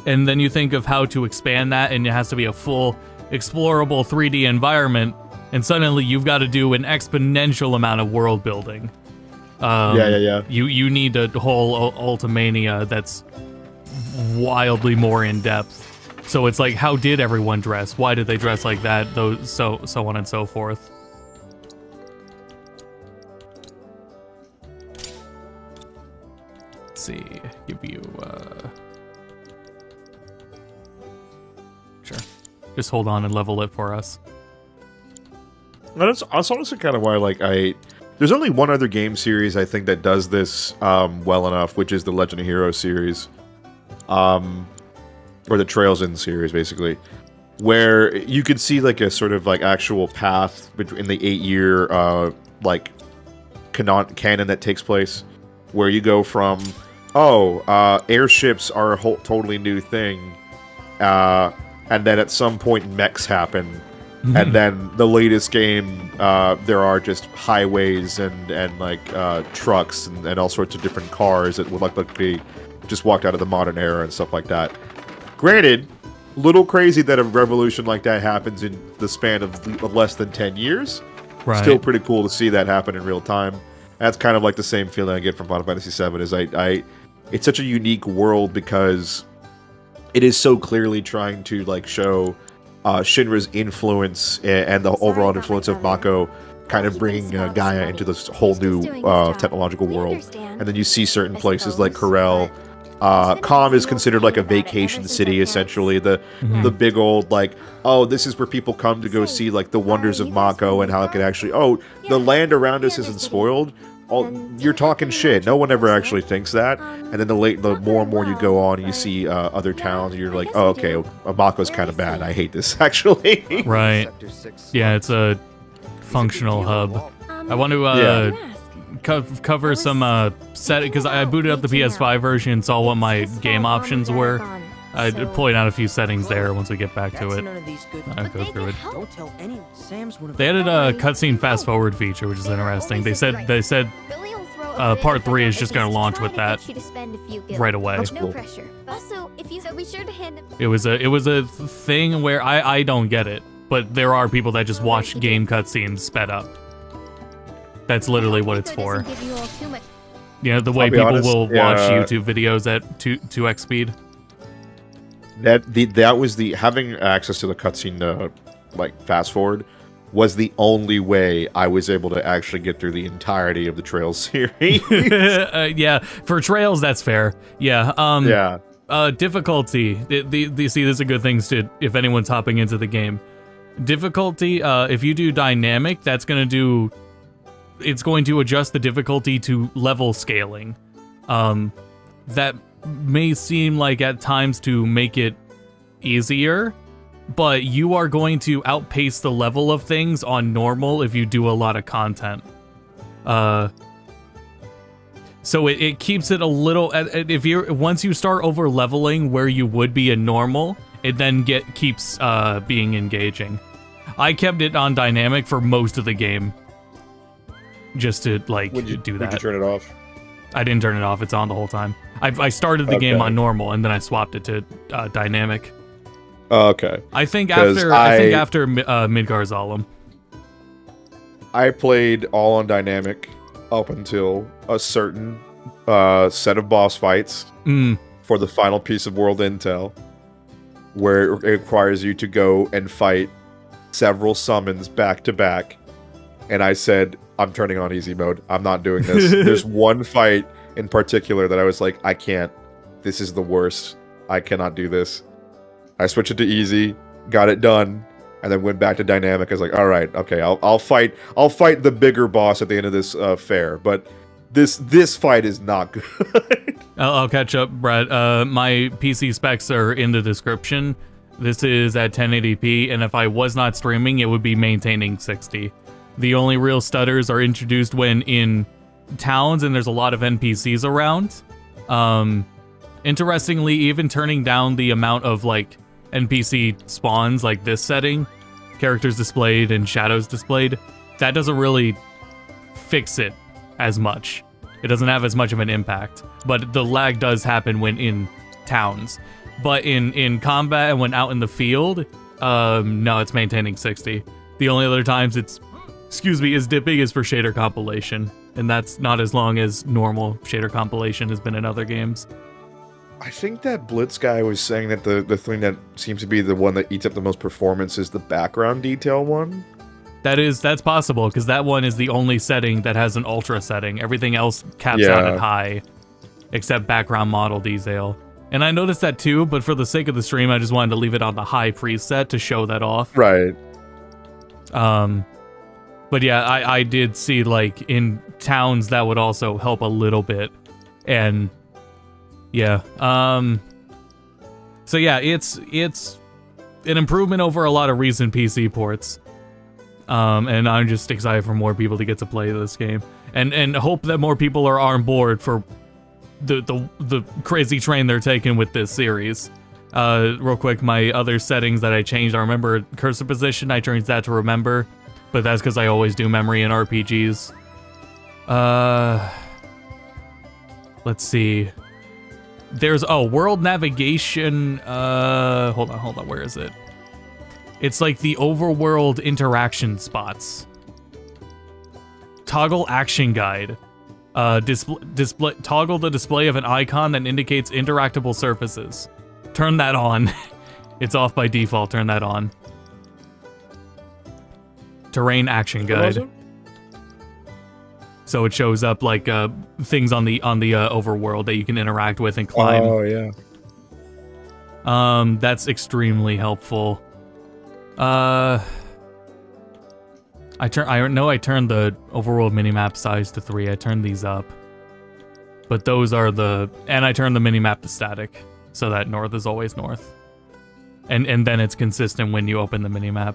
and then you think of how to expand that, and it has to be a full explorable 3D environment, and suddenly you've got to do an exponential amount of world building. You need a whole Ultimania that's wildly more in depth. So it's like, how did everyone dress? Why did they dress like that? Those so on and so forth. Let's see, give you sure. Just hold on and level it for us. that's honestly kind of why there's only one other game series I think that does this well enough, which is the Legend of Heroes series. Or the Trails In series, basically, where you could see like a sort of like actual path in the 8-year like canon that takes place, where you go from airships are a whole totally new thing, and then at some point mechs happen, and then the latest game there are just highways and like trucks and all sorts of different cars that would like to be just walked out of the modern era and stuff like that. Granted, little crazy that a revolution like that happens in the span of less than 10 years. Right. Still pretty cool to see that happen in real time. That's kind of like the same feeling I get from Final Fantasy VII. Is it's such a unique world because it is so clearly trying to like show Shinra's influence and the overall influence of Mako, kind of bringing Gaia into this whole new technological world. And then you see certain places like Corel. Calm is considered like a vacation city, essentially. The big old like, oh, this is where people come to go see like the wonders of Mako and how it can actually, oh, the land around us isn't spoiled. You're talking shit. No one ever actually thinks that. And then the more and more you go on, you see other towns, and you're like, oh, okay, Mako's kind of bad. I hate this, actually. Right. Yeah, it's a functional hub. I want to cover some because I booted up the PS5 version and saw what my game options were. I'd point out a few settings there once we get back to it. I'll go through it. Don't tell anyone. Sam's one of They added a cutscene fast forward feature, which is interesting. They said part 3 is just going to launch with that right away. No pressure. Also, if you so be sure to hand It was a thing where I don't get it, but there are people that just watch game cutscenes sped up. That's literally what it's for. You know, the way people will watch YouTube videos at 2x speed. That was having access to the cutscene like fast forward was the only way I was able to actually get through the entirety of the Trails series. Yeah, for Trails that's fair. Yeah. Difficulty. See, these are good things to if anyone's hopping into the game. Difficulty. If you do dynamic, it's going to adjust the difficulty to level scaling. That may seem like at times to make it easier, but you are going to outpace the level of things on normal if you do a lot of content. So it keeps it a little. Once you start over leveling where you would be in normal, it then keeps being engaging. I kept it on dynamic for most of the game, just to do that. Would you turn it off? I didn't turn it off. It's on the whole time. I started the game on normal and then I swapped it to dynamic. Okay. I think after Midgar's Zalem. I played all on dynamic up until a certain set of boss fights for the final piece of world intel, where it requires you to go and fight several summons back to back. And I said, I'm turning on easy mode. I'm not doing this. There's one fight in particular that I was like, I can't. This is the worst. I cannot do this. I switched it to easy, got it done, and then went back to dynamic. I was like, all right, okay, I'll fight the bigger boss at the end of this fair, but this fight is not good. I'll catch up, Brad. My PC specs are in the description. This is at 1080p, and if I was not streaming, it would be maintaining 60. The only real stutters are introduced when in towns and there's a lot of NPCs around. Interestingly, even turning down the amount of like NPC spawns like this setting, characters displayed and shadows displayed, that doesn't really fix it as much. It doesn't have as much of an impact, but the lag does happen when in towns. But in combat and when out in the field, no, it's maintaining 60. The only other times it's is dipping is for shader compilation, and that's not as long as normal shader compilation has been in other games. I think that Blitz guy was saying that the thing that seems to be the one that eats up the most performance is the background detail one. That's possible, because that one is the only setting that has an ultra setting. Everything else caps out at high, except background model detail. And I noticed that too, but for the sake of the stream, I just wanted to leave it on the high preset to show that off. Right. But yeah, I did see, like, in towns that would also help a little bit. And yeah. So yeah, it's an improvement over a lot of recent PC ports. And I'm just excited for more people to get to play this game. And hope that more people are on board for the crazy train they're taking with this series. Real quick, my other settings that I changed, I remember cursor position, I changed that to remember. But that's because I always do memory in RPGs. Let's see. There's, world navigation, hold on, where is it? It's like the overworld interaction spots. Toggle action guide. Toggle the display of an icon that indicates interactable surfaces. Turn that on. It's off by default. Turn that on. Terrain action guide. So it shows up like things on the overworld that you can interact with and climb. Oh yeah. That's extremely helpful. I know I turned the overworld minimap size to 3. I turned these up. But those are and I turned the minimap to static so that north is always north. And then it's consistent when you open the minimap.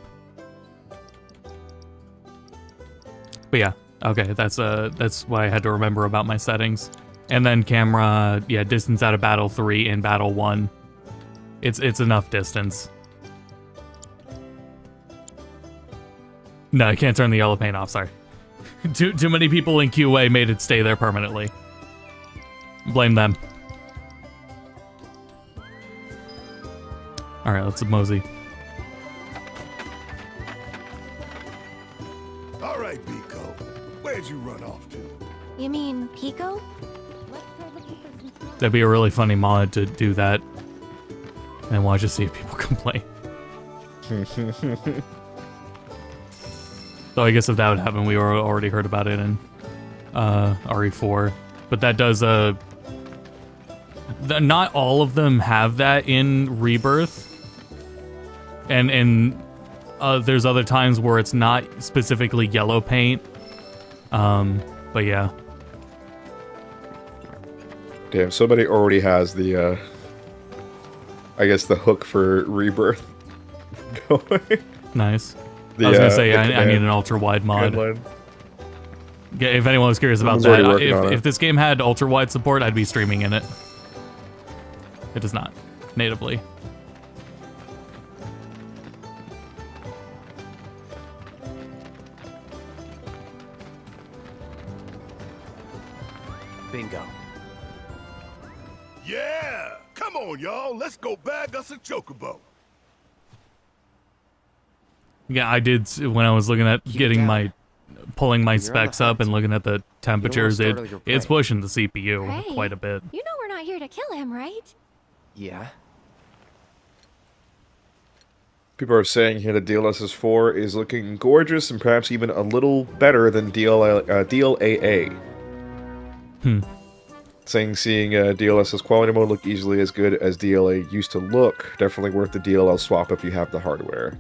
But yeah, okay, that's what I had to remember about my settings. And then camera, yeah, distance out of battle 3 and battle 1. It's enough distance. No, I can't turn the yellow paint off, sorry. Too many people in QA made it stay there permanently. Blame them. Alright, let's mosey. All right, Pico. Where'd you run off to? You mean Pico? That'd be a really funny mod to do that. And watch to see if people complain. So I guess if that would happen, we already heard about it in RE4. But that does, not all of them have that in Rebirth. And there's other times where it's not specifically yellow paint. But yeah. Damn, somebody already has the, I guess the hook for Rebirth going. Nice. I was gonna say, I need an ultra-wide mod. Command line. Yeah, if anyone was curious about Someone's that, already working on if this game had ultra-wide support, I'd be streaming in it. It does not, natively. Bingo. Yeah! Come on, y'all. Let's go bag us a chocobo. Yeah, I did when I was looking at pulling my specs up and looking at the temperatures. It's pushing the CPU Hey, quite a bit. You know we're not here to kill him, right? Yeah. People are saying here that DLSS 4 is looking gorgeous and perhaps even a little better than DLAA. Saying seeing DLSS quality mode look easily as good as DLA used to look. Definitely worth the DLL swap if you have the hardware.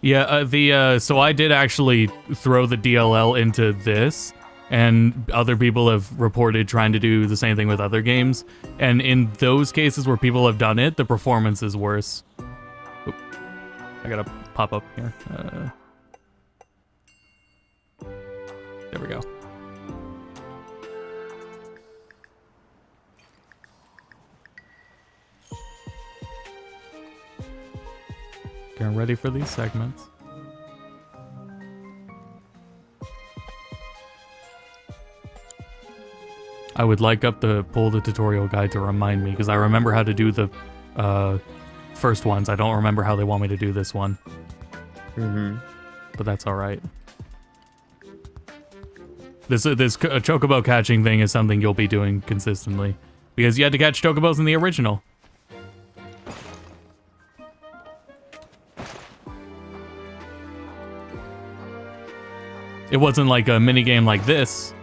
Yeah, so I did actually throw the DLL into this, and other people have reported trying to do the same thing with other games. And in those cases where people have done it, the performance is worse. Oop. I gotta pop up here. There we go. Getting ready for these segments. I would like up to pull the tutorial guide to remind me, because I remember how to do the first ones. I don't remember how they want me to do this one. But that's alright. This chocobo catching thing is something you'll be doing consistently, because you had to catch chocobos in the original. It wasn't like a minigame like this.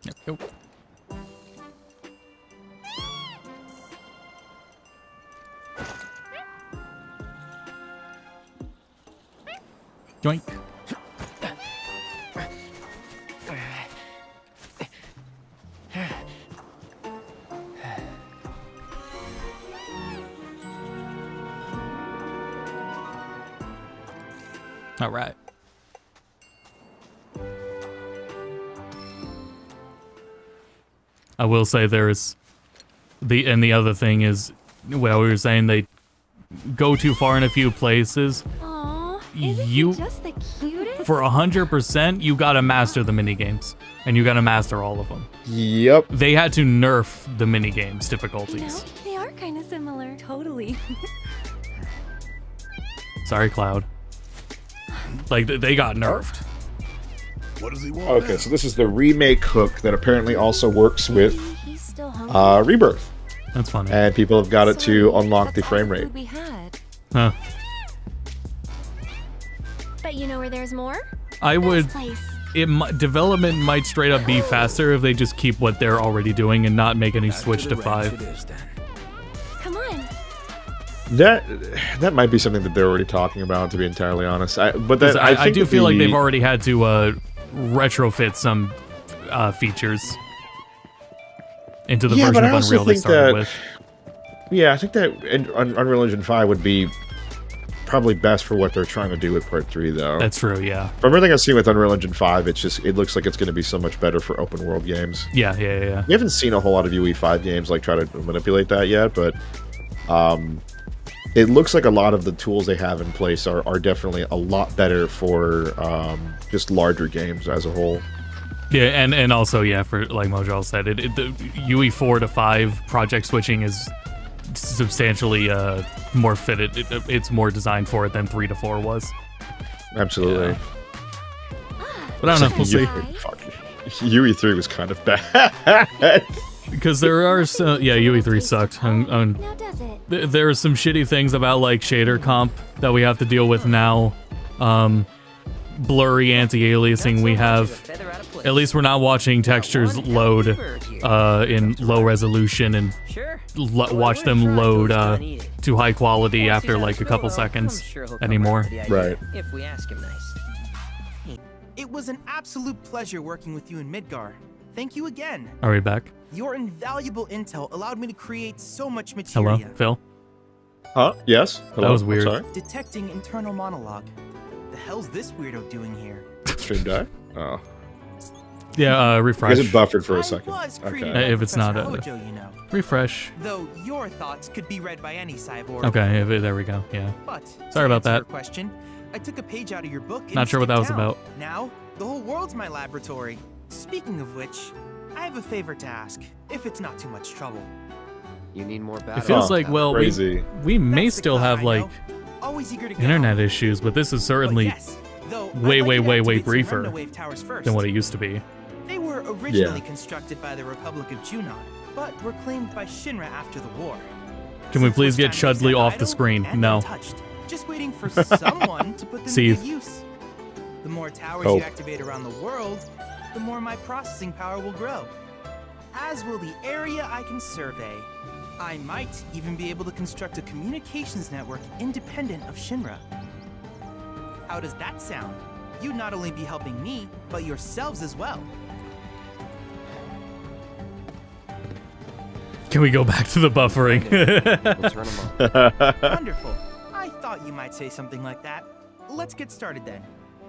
There we go. Joink. All right. I will say there's the other thing is, well, we were saying they go too far in a few places. Aww. Isn't you he just the cutest? for 100%, you gotta master the minigames, and you gotta master all of them. Yep. They had to nerf the minigames You difficulties. know, they are kind of similar. Totally. Sorry, Cloud. Like, they got nerfed. What does he want? Okay, so this is the remake hook that apparently also works with He's still hungry. Rebirth, That's funny. and people have got it to unlock the That's all frame the rate. food we had. Huh. But you know where there's more? I would... This place. Development might straight up be faster if they just keep what they're already doing and not make any Back switch to the ranch 5. it is, then. Come on. That might be something that they're already talking about, to be entirely honest. I do feel like they've already had to retrofit some features into the version of Unreal they started with. Yeah, I think that Unreal Engine 5 would be probably best for what they're trying to do with Part 3, though. That's true, yeah. From everything I've seen with Unreal Engine 5, it looks like it's going to be so much better for open world games. Yeah. We haven't seen a whole lot of UE5 games like try to manipulate that yet, but it looks like a lot of the tools they have in place are definitely a lot better for just larger games as a whole. Yeah, and also, yeah, for like Mojal said, the UE4 to 5 project switching is substantially more fitted. It's more designed for it than 3 to 4 was. Absolutely. Yeah. But I don't know, we'll see. UE3 was kind of bad. Because there are some, yeah, UE3 sucked. Now does it? There are some shitty things about like shader comp that we have to deal with now. Blurry anti-aliasing we have. At least we're not watching textures load in low resolution and watch them load to high quality after like a couple seconds anymore. Right. If we ask him nice. It was an absolute pleasure working with you in Midgar. Thank you again. Are we back? Your invaluable intel allowed me to create so much Hello, materia. Phil? Huh? Yes? Hello? That was weird. I'm sorry? Detecting internal monologue. The hell's this weirdo doing here? Stream die? Oh. Yeah, refresh. Because it buffered for I a second. was Okay. created by If it's not Professor a- Hojo, you know. Refresh. Though your thoughts could be read by any cyborg. Okay, there we go, yeah. But Sorry about to answer that. your question, I took a page out of your book. And Not sure what that was skipped town. about. Now, the whole world's my laboratory. Speaking of which, I have a favor to ask, if it's not too much trouble. You need more It batteries. feels like, well, Crazy. we may That's the still cloud have I like know. Always eager to get internet home. issues, but this is But certainly yes, though, I'd way, like way, you to way, way activate some briefer Remnawave towers first. than what it used to be. They were originally constructed by the Republic of Junon, but were claimed by Shinra after the war. Can we Since please which get time they Chudley sat off the idle screen? and No. untouched, just waiting for someone to put them to Seethe. good use. The more towers Oh. you activate around the world, the more my processing power will grow. As will the area I can survey. I might even be able to construct a communications network independent of Shinra. How does that sound? You'd not only be helping me, but yourselves as well. Can we go back to the buffering? We'll turn 'em on. Wonderful. I thought you might say something like that. Let's get started then.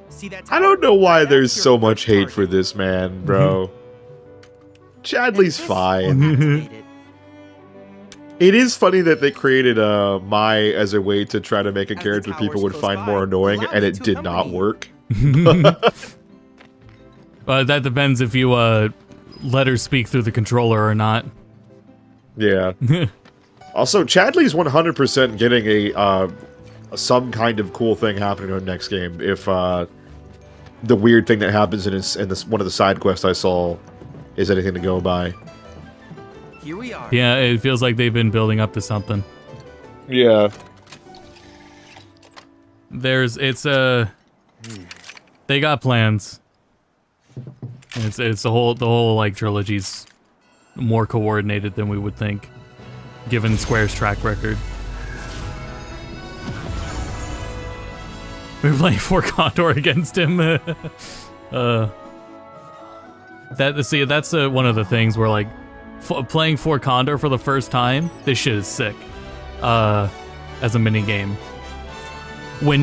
See that I tower? don't know why That's there's your so much first hate for target. this man, bro. Chadley's And this fine. will activate it. It is funny that they created Mai as a way to try to make a As the character towers people would close find by, more annoying, allow and me it to did not accompany you. work. That depends if you let her speak through the controller or not. Yeah. Also, Chadley's 100% getting a some kind of cool thing happening in the next game. If the weird thing that happens in this one of the side quests I saw is anything to go by. Here we are. Yeah, it feels like they've been building up to something. Yeah. They got plans. It's the whole like trilogy's more coordinated than we would think, given Square's track record. We're playing For Condor against him. That's one of the things where like playing For Condor for the first time, this shit is sick. As a mini game, when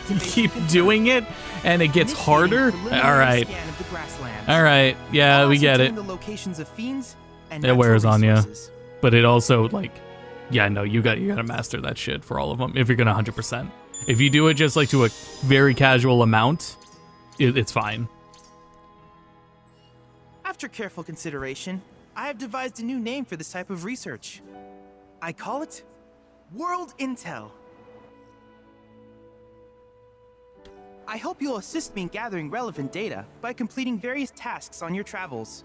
you keep doing it and it gets harder. All right, yeah, we get it. The locations of fiends and It wears natural on ya. resources. But it also like, yeah, no, you gotta master that shit for all of them if you're gonna 100%. If you do it just like to a very casual amount, it's fine. After careful consideration, I have devised a new name for this type of research. I call it World Intel. I hope you'll assist me in gathering relevant data by completing various tasks on your travels.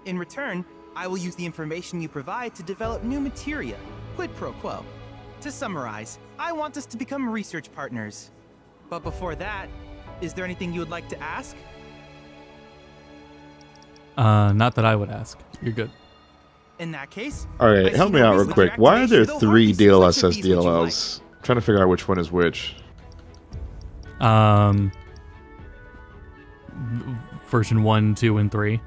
In return, I will use the information you provide to develop new materia, quid pro quo. To summarize, I want us to become research partners. But before that, is there anything you would like to ask? Not that I would ask. You're good. In that case, All right, help me out real quick. Why are there 3 DLSS DLLs? I'm trying to figure out which one is which. Version 1, 2, and 3.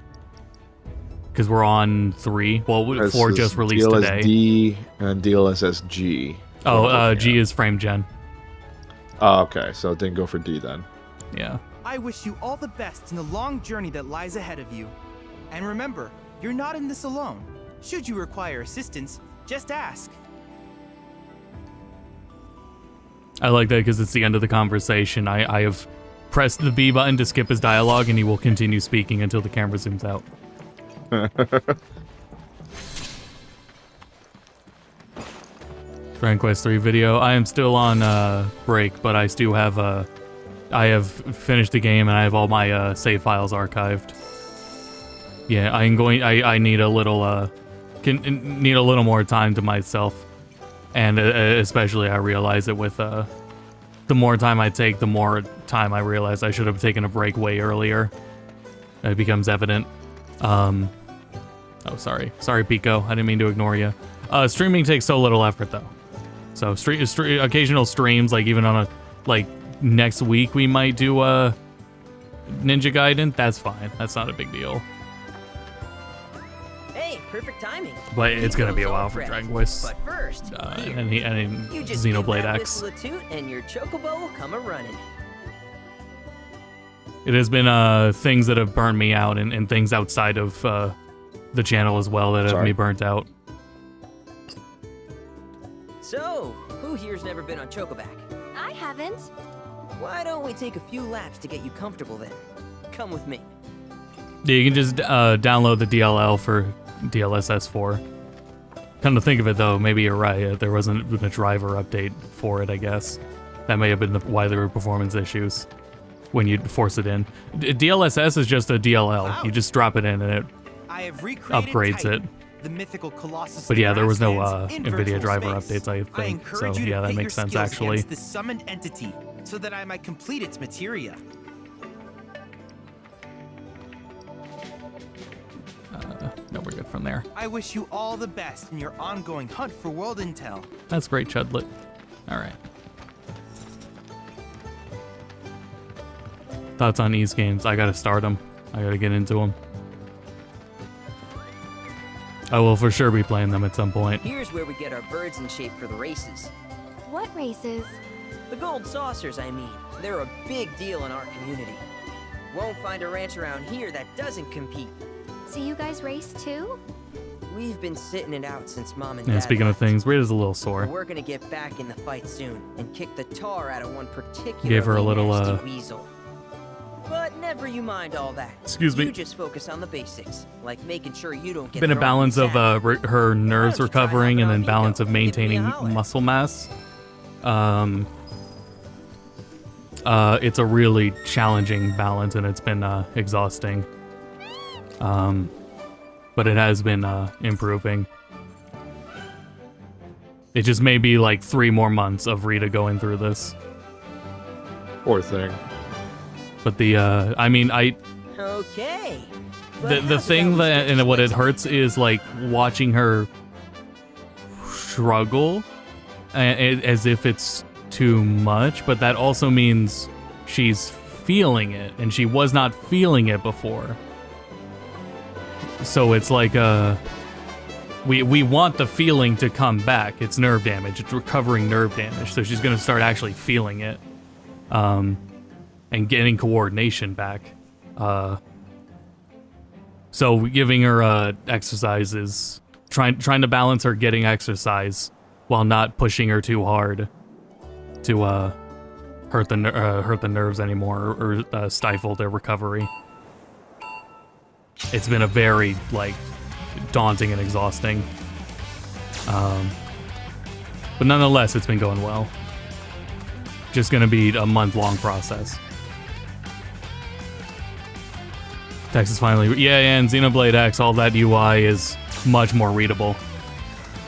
Because we're on 3. Well, 4 just released today. DLSD and DLSSG. Oh, G is frame gen. Oh, okay, so it didn't go for D then. Yeah. I wish you all the best in the long journey that lies ahead of you. And remember, you're not in this alone. Should you require assistance, just ask. I like that because it's the end of the conversation. I have pressed the B button to skip his dialogue, and he will continue speaking until the camera zooms out. Dragon Quest 3 video. I am still on break, but I still have I have finished the game and I have all my save files archived. Yeah, I need a little need a little more time to myself, and especially I realize it with the more time I take, the more time I realize I should have taken a break way earlier. It becomes evident. Oh, sorry, Pico. I didn't mean to ignore you. Streaming takes so little effort though. So occasional streams, like even on a next week we might do Ninja Gaiden. That's fine. That's not a big deal. Hey, perfect timing. But it's gonna be a while for Dragon Quest. But first, and you just Xenoblade give that X. whistle a toot and your chocobo will come a running. It has been things that have burned me out, and things outside of the channel as well that have me burnt out. So, who here's never been on Chocoback? I haven't. Why don't we take a few laps to get you comfortable then? Come with me. Yeah, you can just download the DLL for DLSS 4. Come to think of it though, maybe you're right. There wasn't a driver update for it, I guess. That may have been why there were performance issues when you force it in. DLSS is just a DLL. Wow. You just drop it in and it upgrades it. The mythical Colossus. But yeah, there was no NVIDIA driver updates, I think. So yeah, that makes sense actually. The summoned entity, so that I might complete its materia. No, we're good from there. I wish you all the best in your ongoing hunt for world intel. That's great, Chudlet. All right. Thoughts on these games? I gotta start them. I gotta get into them. I will for sure be playing them at some point. Here's where we get our birds in shape for the races. What races? The gold saucers, I mean. They're a big deal in our community. Won't find a ranch around here that doesn't compete. So you guys race too? We've been sitting it out since Mom and Dad. Yeah, speaking of things, Rita's a little sore. We're gonna get back in the fight soon and kick the tar out of one particular Give her a little weasel. But never you mind all that. Excuse me. You just focus on the basics, like making sure you don't get been a balance of her nerves recovering and then balance of maintaining muscle mass. It's a really challenging balance and it's been exhausting. But it has been improving. It just may be like 3 more months of Rita going through this. Poor thing. But the I mean Okay. The thing that and what it hurts is like watching her struggle as if it's too much, but that also means she's feeling it and she was not feeling it before. So it's like we want the feeling to come back. It's nerve damage. It's recovering nerve damage. So she's going to start actually feeling it. And getting coordination back. So giving her exercises, trying to balance her getting exercise while not pushing her too hard to hurt the nerves anymore or stifle their recovery. It's been a very like daunting and exhausting, but nonetheless, it's been going well. Just gonna be a month-long process. Text is finally, yeah, and Xenoblade X, all that UI is much more readable.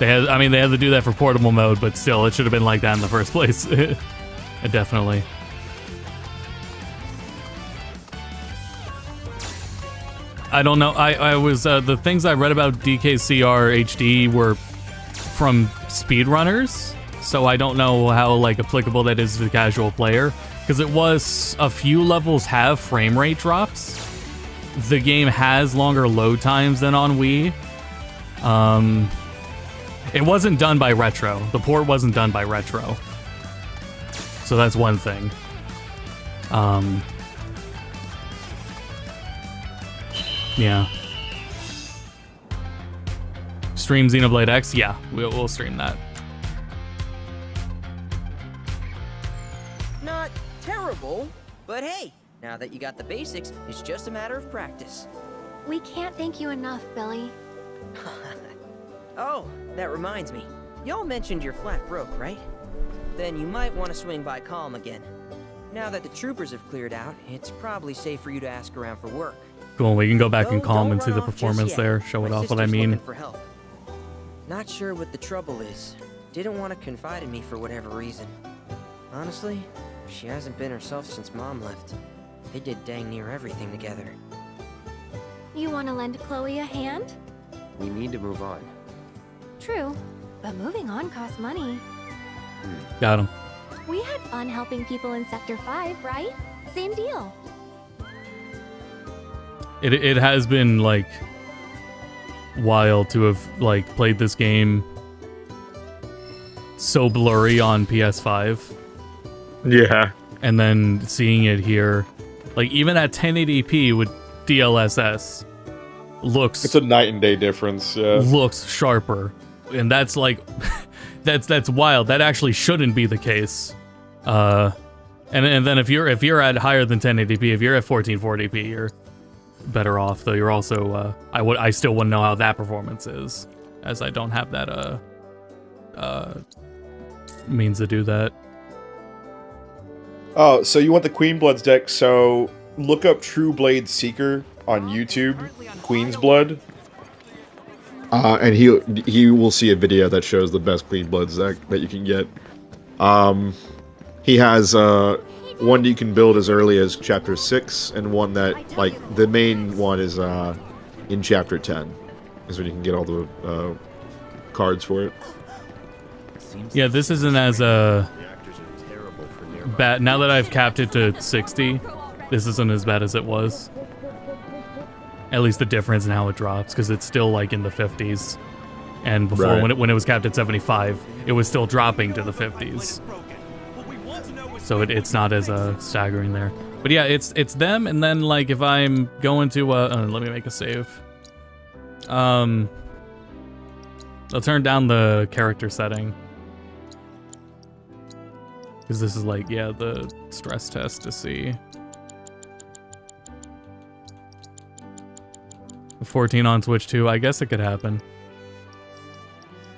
They had to do that for portable mode, but still, it should have been like that in the first place. Definitely. I don't know. I was the things I read about DKCR HD were from speedrunners, so I don't know how like applicable that is to the casual player, because it was a few levels have frame rate drops. The game has longer load times than on Wii. It wasn't done by Retro. The port wasn't done by Retro. So that's one thing. Yeah. Stream Xenoblade X? Yeah, we'll stream that. Not terrible, but hey, now that you got the basics, it's just a matter of practice. We can't thank you enough, Billy. Oh, that reminds me. Y'all mentioned your flat broke, right? Then you might want to swing by Calm again. Now that the troopers have cleared out, it's probably safe for you to ask around for work. Cool, we can go back and Though, Calm don't and see run the off just performance yet. there, show it My off what I sister's mean. looking for help. Not sure what the trouble is. Didn't want to confide in me for whatever reason. Honestly, she hasn't been herself since Mom left. They did dang near everything together. You want to lend Chloe a hand? We need to move on. True, but moving on costs money. Got him. We had fun helping people in Sector 5, right? Same deal. It has been like wild to have like played this game so blurry on PS5 Yeah. and then seeing it here, like even at 1080p with DLSS, looks It's a night and day difference. Yeah. looks sharper, and that's like that's wild. That actually shouldn't be the case. And then if you're at higher than 1080p, if you're at 1440p, you're better off. Though you're also I still wouldn't know how that performance is, as I don't have that means to do that. Oh, so you want the Queen Bloods deck? So look up True Blade Seeker on YouTube, Queen's Blood, and he will see a video that shows the best Queen Bloods deck that you can get. He has one that you can build as early as Chapter 6, and one that, like, the main one is in Chapter 10, is when you can get all the cards for it. Yeah, this isn't as bad. Now that I've capped it to 60, this isn't as bad as it was. At least the difference in how it drops, because it's still like in the 50s. And before, Right. when it was capped at 75, it was still dropping to the 50s. So it's not as staggering there. But yeah, it's them, and then like if I'm going to let me make a save. I'll turn down the character setting, because this is like, yeah, the stress test to see. 14 on Switch 2, I guess it could happen.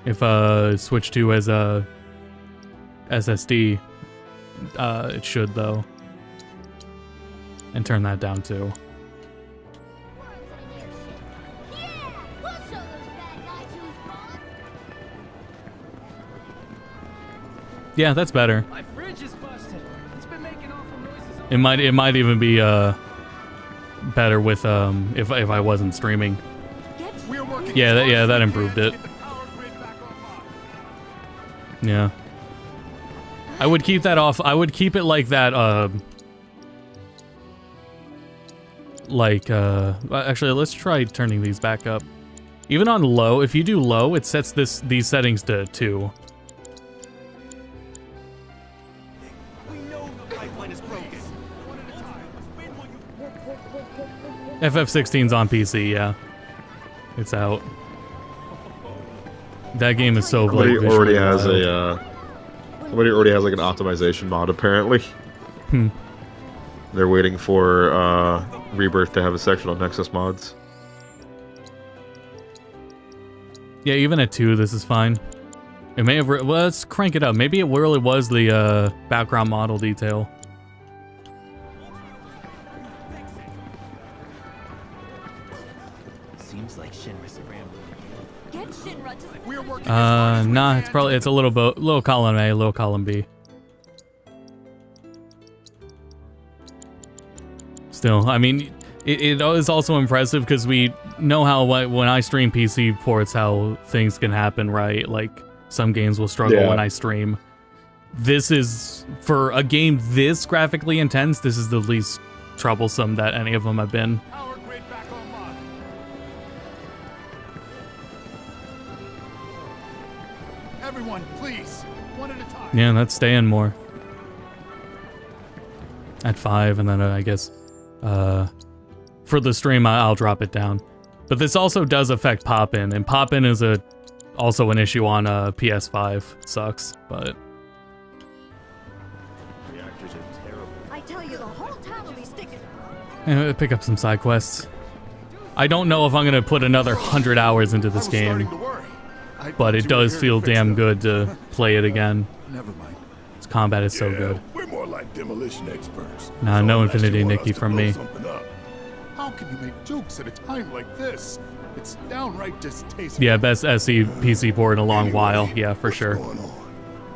If Switch 2 has a SSD, it should though. And turn that down too. Yeah, that's better. My fridge is busted. It's been making awful noises. It might even be better with if I wasn't streaming. Yeah, that improved it. Yeah. I would keep that off. I would keep it like that actually, let's try turning these back up. Even on low, if you do low, it sets these settings to 2. FF16's on PC, yeah. It's out. That game is so Somebody like already visually has wild. somebody already has like an optimization mod apparently. They're waiting for Rebirth to have a section on Nexus mods. Yeah, even at 2, this is fine. It may have... well, let's crank it up. Maybe it really was the background model detail. Seems like Shinra's rambling. Get Shinra to... We're working Nah, it's a little column A, little column B. Still, I mean, it is also impressive because we know how when I stream PC ports, how things can happen, right? Like, some games will struggle when I stream. This is, for a game this graphically intense, this is the least troublesome that any of them have been. Power grid back online. Everyone, please, one at a time. Yeah, that's staying more. At 5, and then I guess for the stream I'll drop it down. But this also does affect pop-in, and pop-in is also an issue on PS5. It sucks, but Reactors are terrible. I tell you, the whole town will be sticking. pick up some side quests. I don't know if I'm gonna put another 100 hours into this game, but it does feel damn good to play it again. Never mind. Its combat is so good. We're more like demolition experts. Nah, no Infinity Nikki from me. How can you make jokes at a time like this? It's downright distasteful. Yeah, best SE PC port in a long while. Yeah, for sure.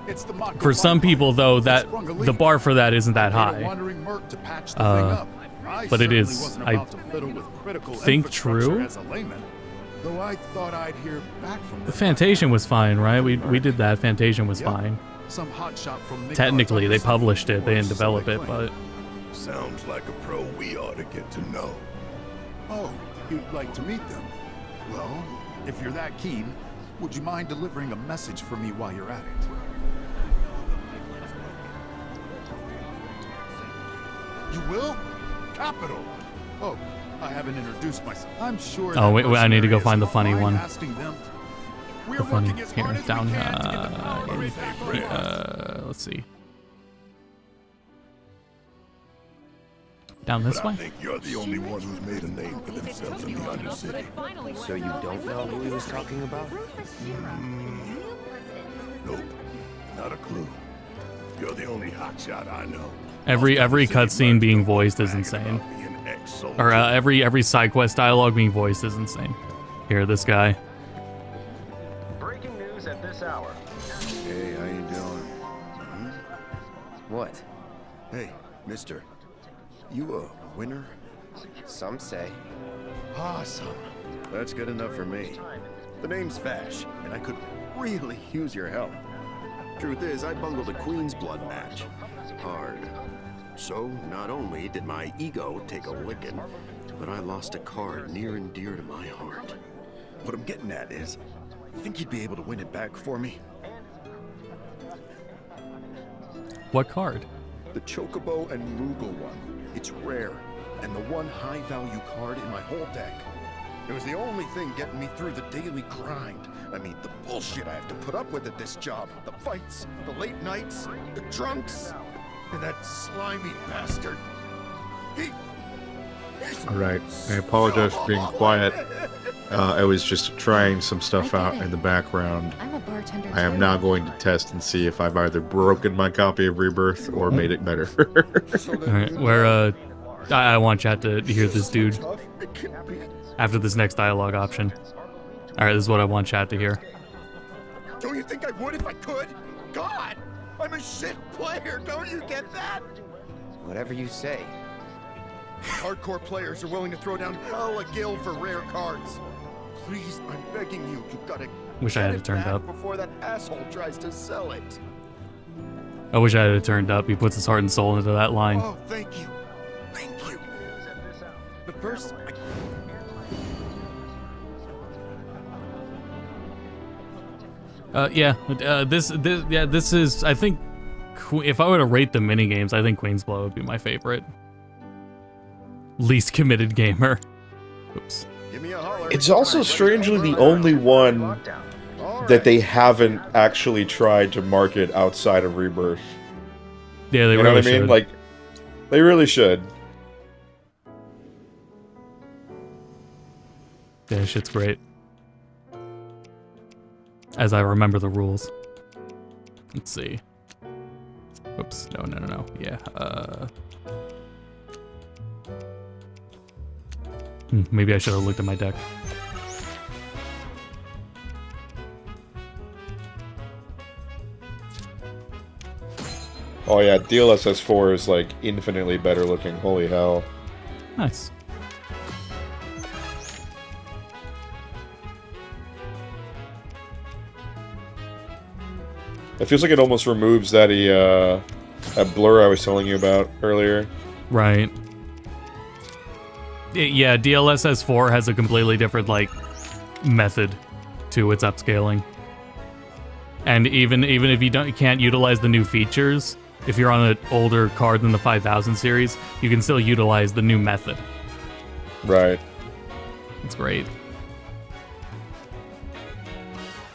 It's the Mako For some people, though, that the bar for that isn't that high. wandering merc to patch the thing up. I But it certainly is. wasn't I about to fiddle with critical think infrastructure true. as a layman, though I thought I'd hear back from The them. Fantation was fine, right? We did that. Fantation was Yep. fine. Some hotshot from Midgard's Technically, they underside, published it. They didn't or so develop they it, claim. but Sounds like a pro we ought to get to know. Oh, you'd like to meet them? Well, if you're that keen, would you mind delivering a message for me while you're at it? You will? Capital. Oh, I haven't introduced myself. I'm sure. Oh, that wait, I need to go mercenary find the is funny fine one. asking them. We're the funny working as hard here as we down. can to get the power grid back on. Let's see. Down this But I way. think you're the only one who's made a name for themselves in the Undercity. So you don't know who he was talking about? Nope, not a clue. You're the only hotshot I know. Every cutscene being voiced is insane. Or every side quest dialogue being voiced is insane. Here, this guy. Breaking news at this hour. Hey, how you doing? What? Hey, mister. You a winner? Some say. Awesome. That's good enough for me. The name's Vash, and I could really use your help. Truth is, I bungled a Queen's Blood match. Hard. So, not only did my ego take a licking, but I lost a card near and dear to my heart. What I'm getting at is, you think you'd be able to win it back for me? What card? The Chocobo and Moogle one. It's rare, and the one high-value card in my whole deck. It was the only thing getting me through the daily grind. I mean, the bullshit I have to put up with at this job. The fights, the late nights, the drunks, and that slimy bastard. All right, I apologize for being quiet. I was just trying some stuff out in the background. I'm a bartender. I am too. now going to test and see if I've either broken my copy of Rebirth or made it better. Alright, where I want chat to hear this dude after this next dialogue option. Alright, this is what I want chat to hear. Don't you think I would if I could? God, I'm a shit player. Don't you get that? Whatever you say. Hardcore players are willing to throw down hell a gil for rare cards. Please, I'm begging you. You gotta. Wish I get had it turned back up. before that asshole tries to sell it. I wish I had it turned up. He puts his heart and soul into that line. Oh, thank you. Thank you. But first, This is, I think, if I were to rate the mini games, I think Queen's Blow would be my favorite. Least committed gamer. Oops. give me a holler. It's also strangely the only one that they haven't actually tried to market outside of Rebirth. Yeah, they You know really what I mean? should. Like, They really should. Yeah, shit's great. As I remember the rules. Let's see. Oops. No. Yeah. Maybe I should have looked at my deck. Oh yeah, DLSS 4 is like infinitely better looking. Holy hell. Nice. It feels like it almost removes that that blur I was telling you about earlier. Right. Yeah, DLSS 4 has a completely different, like, method to its upscaling. And even if you can't utilize the new features, if you're on an older card than the 5000 series, you can still utilize the new method. Right. It's great.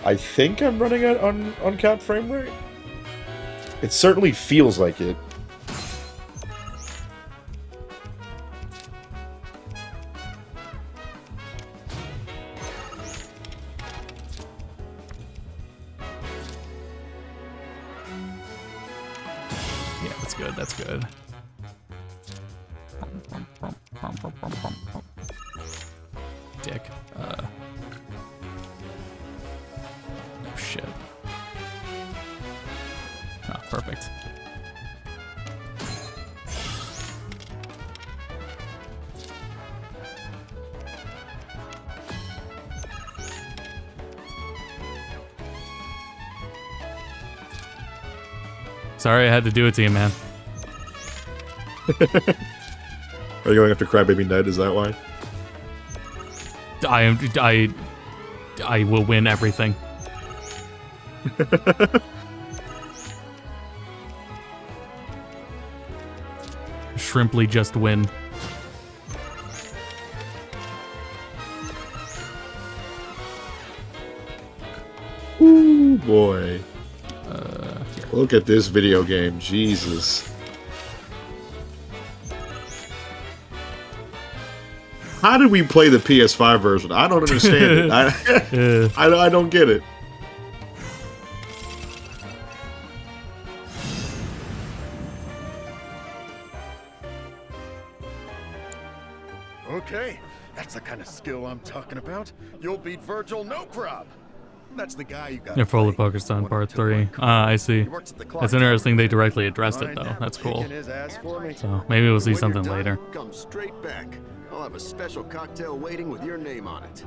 I think I'm running at uncapped frame rate. It certainly feels like it. Yeah, that's good, that's good. Dick. Oh, shit. Oh, perfect. Sorry I had to do it to you, man. Are you going after Crybaby Ned? Is that why? I will win everything. Shrimply just win. Ooh, boy. Look at this video game. Jesus. How did we play the PS5 version? I don't understand it. I don't get it. Okay, that's the kind of skill I'm talking about. You'll beat Virgil, no prob. That's the guy you got. Yeah, Full of Pokestone Part 3. Ah, I see. That's interesting they directly addressed it, though. That's cool. So, maybe we'll see something later. Come straight back. I'll have a special cocktail waiting with your name on it.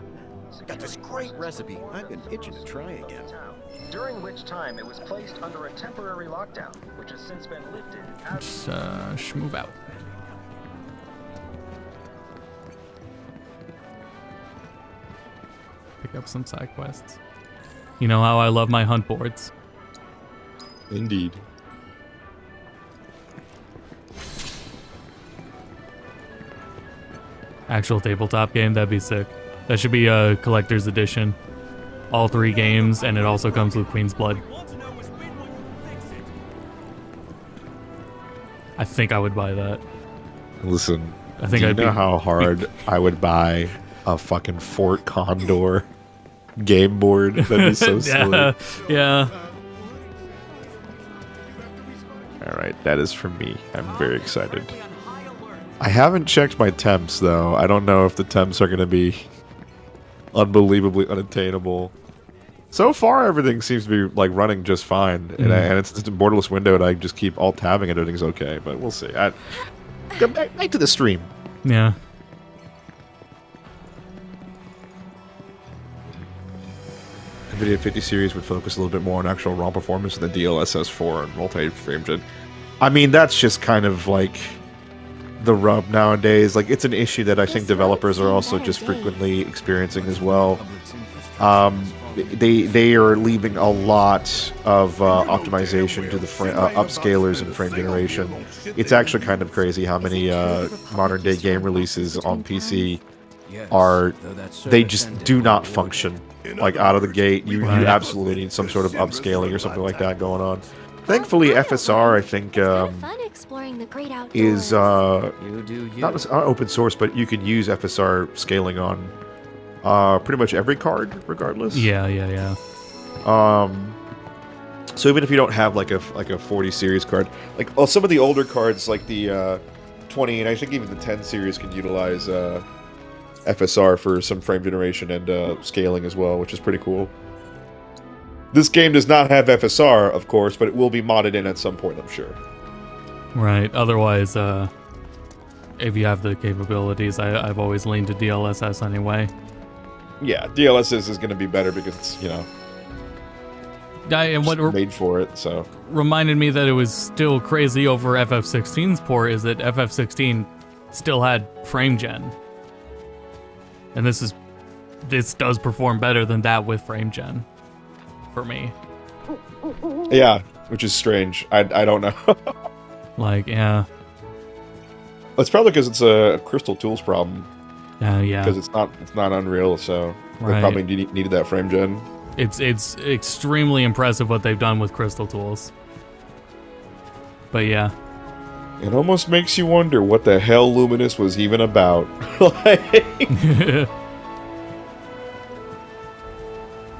Got this great recipe. I've been itching to try again. During which time it was placed under a temporary lockdown, which has since been lifted. Just, schmove out. Pick up some side quests. You know how I love my hunt boards. Indeed. Actual tabletop game, that'd be sick. That should be a collector's edition. All 3 games, and it also comes with Queen's Blood. I think I would buy that. Listen, I think do you I'd know be how hard I would buy a fucking Fort Condor game board? That'd be so silly. Yeah. Alright, that is from me. I'm very excited. I haven't checked my temps, though. I don't know if the temps are going to be unbelievably unattainable. So far, everything seems to be like running just fine. And it's just a borderless window, and I just keep alt-tabbing and everything's okay. But we'll see. Go back to the stream. Yeah. NVIDIA 50 series would focus a little bit more on actual ROM performance than the DLSS 4 and multi-frame gen. I mean, that's just kind of like the rub nowadays. Like, it's an issue that I think developers are also just frequently experiencing as well. They are leaving a lot of optimization to the upscalers and frame generation. It's actually kind of crazy how many modern day game releases on PC they just do not function like out of the gate. You absolutely need some sort of upscaling or something like that going on. Thankfully, FSR, I think, Fun exploring the great outdoors. is You do you. not open source, but you could use FSR scaling on pretty much every card, regardless. Yeah. So even if you don't have like a 40 series card, like some of the older cards, like the 20 and I think even the 10 series, can utilize FSR for some frame generation and scaling as well, which is pretty cool. This game does not have FSR, of course, but it will be modded in at some point, I'm sure. Right. Otherwise, if you have the capabilities, I've always leaned to DLSS anyway. Yeah, DLSS is going to be better because it's, you know, And what made for it, so. reminded me that it was still crazy over FF16's port is that FF16 still had frame gen. And this does perform better than that with frame gen. For me. Yeah, which is strange. I don't know. Like, yeah. It's probably because it's a Crystal Tools problem. Yeah. Because it's not Unreal, so Right. they probably needed that frame gen. It's extremely impressive what they've done with Crystal Tools. But yeah. It almost makes you wonder what the hell Luminous was even about.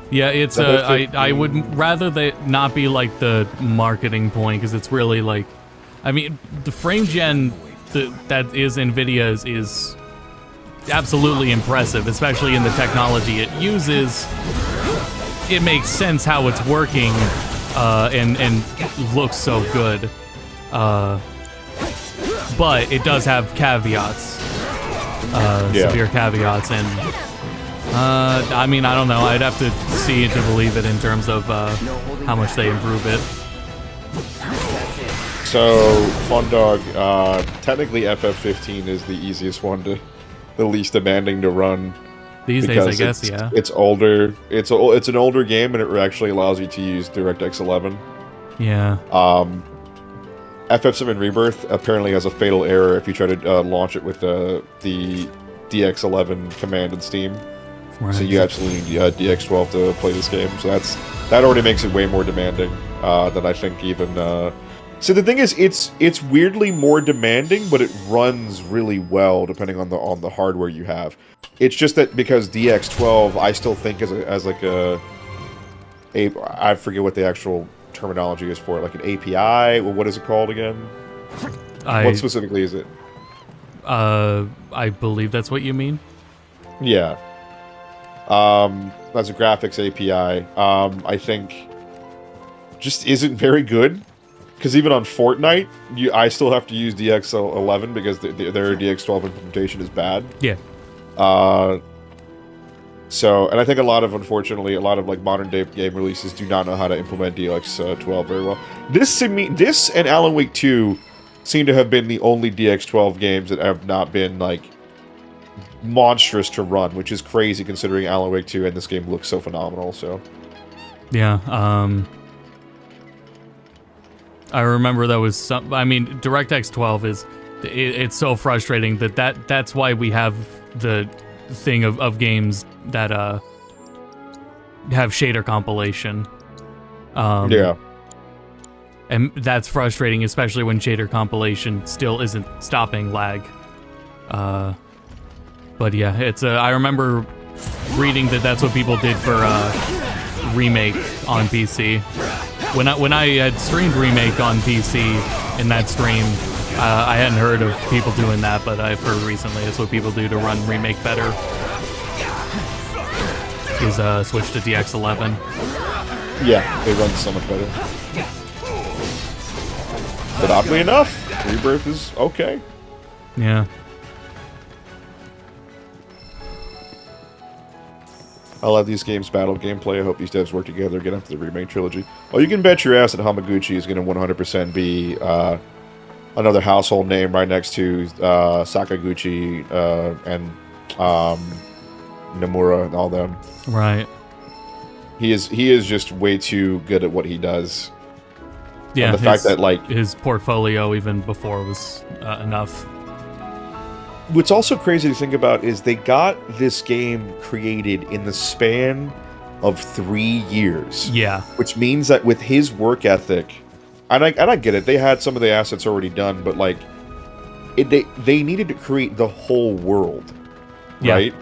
Yeah, it's I would rather that not be like the marketing point, because it's really like, I mean, the frame gen that is NVIDIA's is absolutely impressive, especially in the technology it uses. It makes sense how it's working, and looks so good. But it does have caveats, severe caveats, and I mean, I don't know. I'd have to see it to believe it in terms of how much they improve it. So, Fun Dog, technically FF15 is the easiest one the least demanding to run. These days, I guess, yeah. It's older. It's an older game, and it actually allows you to use DirectX 11. Yeah. FF7 Rebirth apparently has a fatal error if you try to launch it with the DX11 command in Steam. Right. So you absolutely need DX12 to play this game. So that already makes it way more demanding than I think even. So the thing is, it's weirdly more demanding, but it runs really well depending on the hardware you have. It's just that because DX12, I still think as like a I forget what the actual terminology is for it, like an API. Well, what is it called again? What specifically is it? I believe that's what you mean. Yeah. That's a graphics API. I think just isn't very good. Because even on Fortnite, I still have to use DX11 because their DX12 implementation is bad. Yeah. So, and I think unfortunately, a lot of like modern day game releases do not know how to implement DX12 very well. This and Alan Wake 2 seem to have been the only DX12 games that have not been like monstrous to run, which is crazy considering Alan Wake 2 and this game looks so phenomenal. So, yeah. I remember that was some. I mean, DirectX 12 it's so frustrating that's why we have the thing of games that have shader compilation. Yeah. And that's frustrating, especially when shader compilation still isn't stopping lag. But yeah, it's I remember reading that's what people did for Remake on PC. When I had streamed Remake on PC in that stream, I hadn't heard of people doing that, but I've heard recently it's what people do to run Remake better. Is switch to DX11. Yeah, they run so much better. But oddly enough, Rebirth is okay. Yeah. I love these games' battle gameplay. I hope these devs work together, get after the remake trilogy. Well, you can bet your ass that Hamaguchi is going to 100% be another household name right next to Sakaguchi and Nomura and all them. Right. He is just way too good at what he does. Yeah, and the fact that like his portfolio even before was enough. What's also crazy to think about is they got this game created in the span of 3 years. Yeah. Which means that with his work ethic, And I get it. They had some of the assets already done, but like, they needed to create the whole world, right?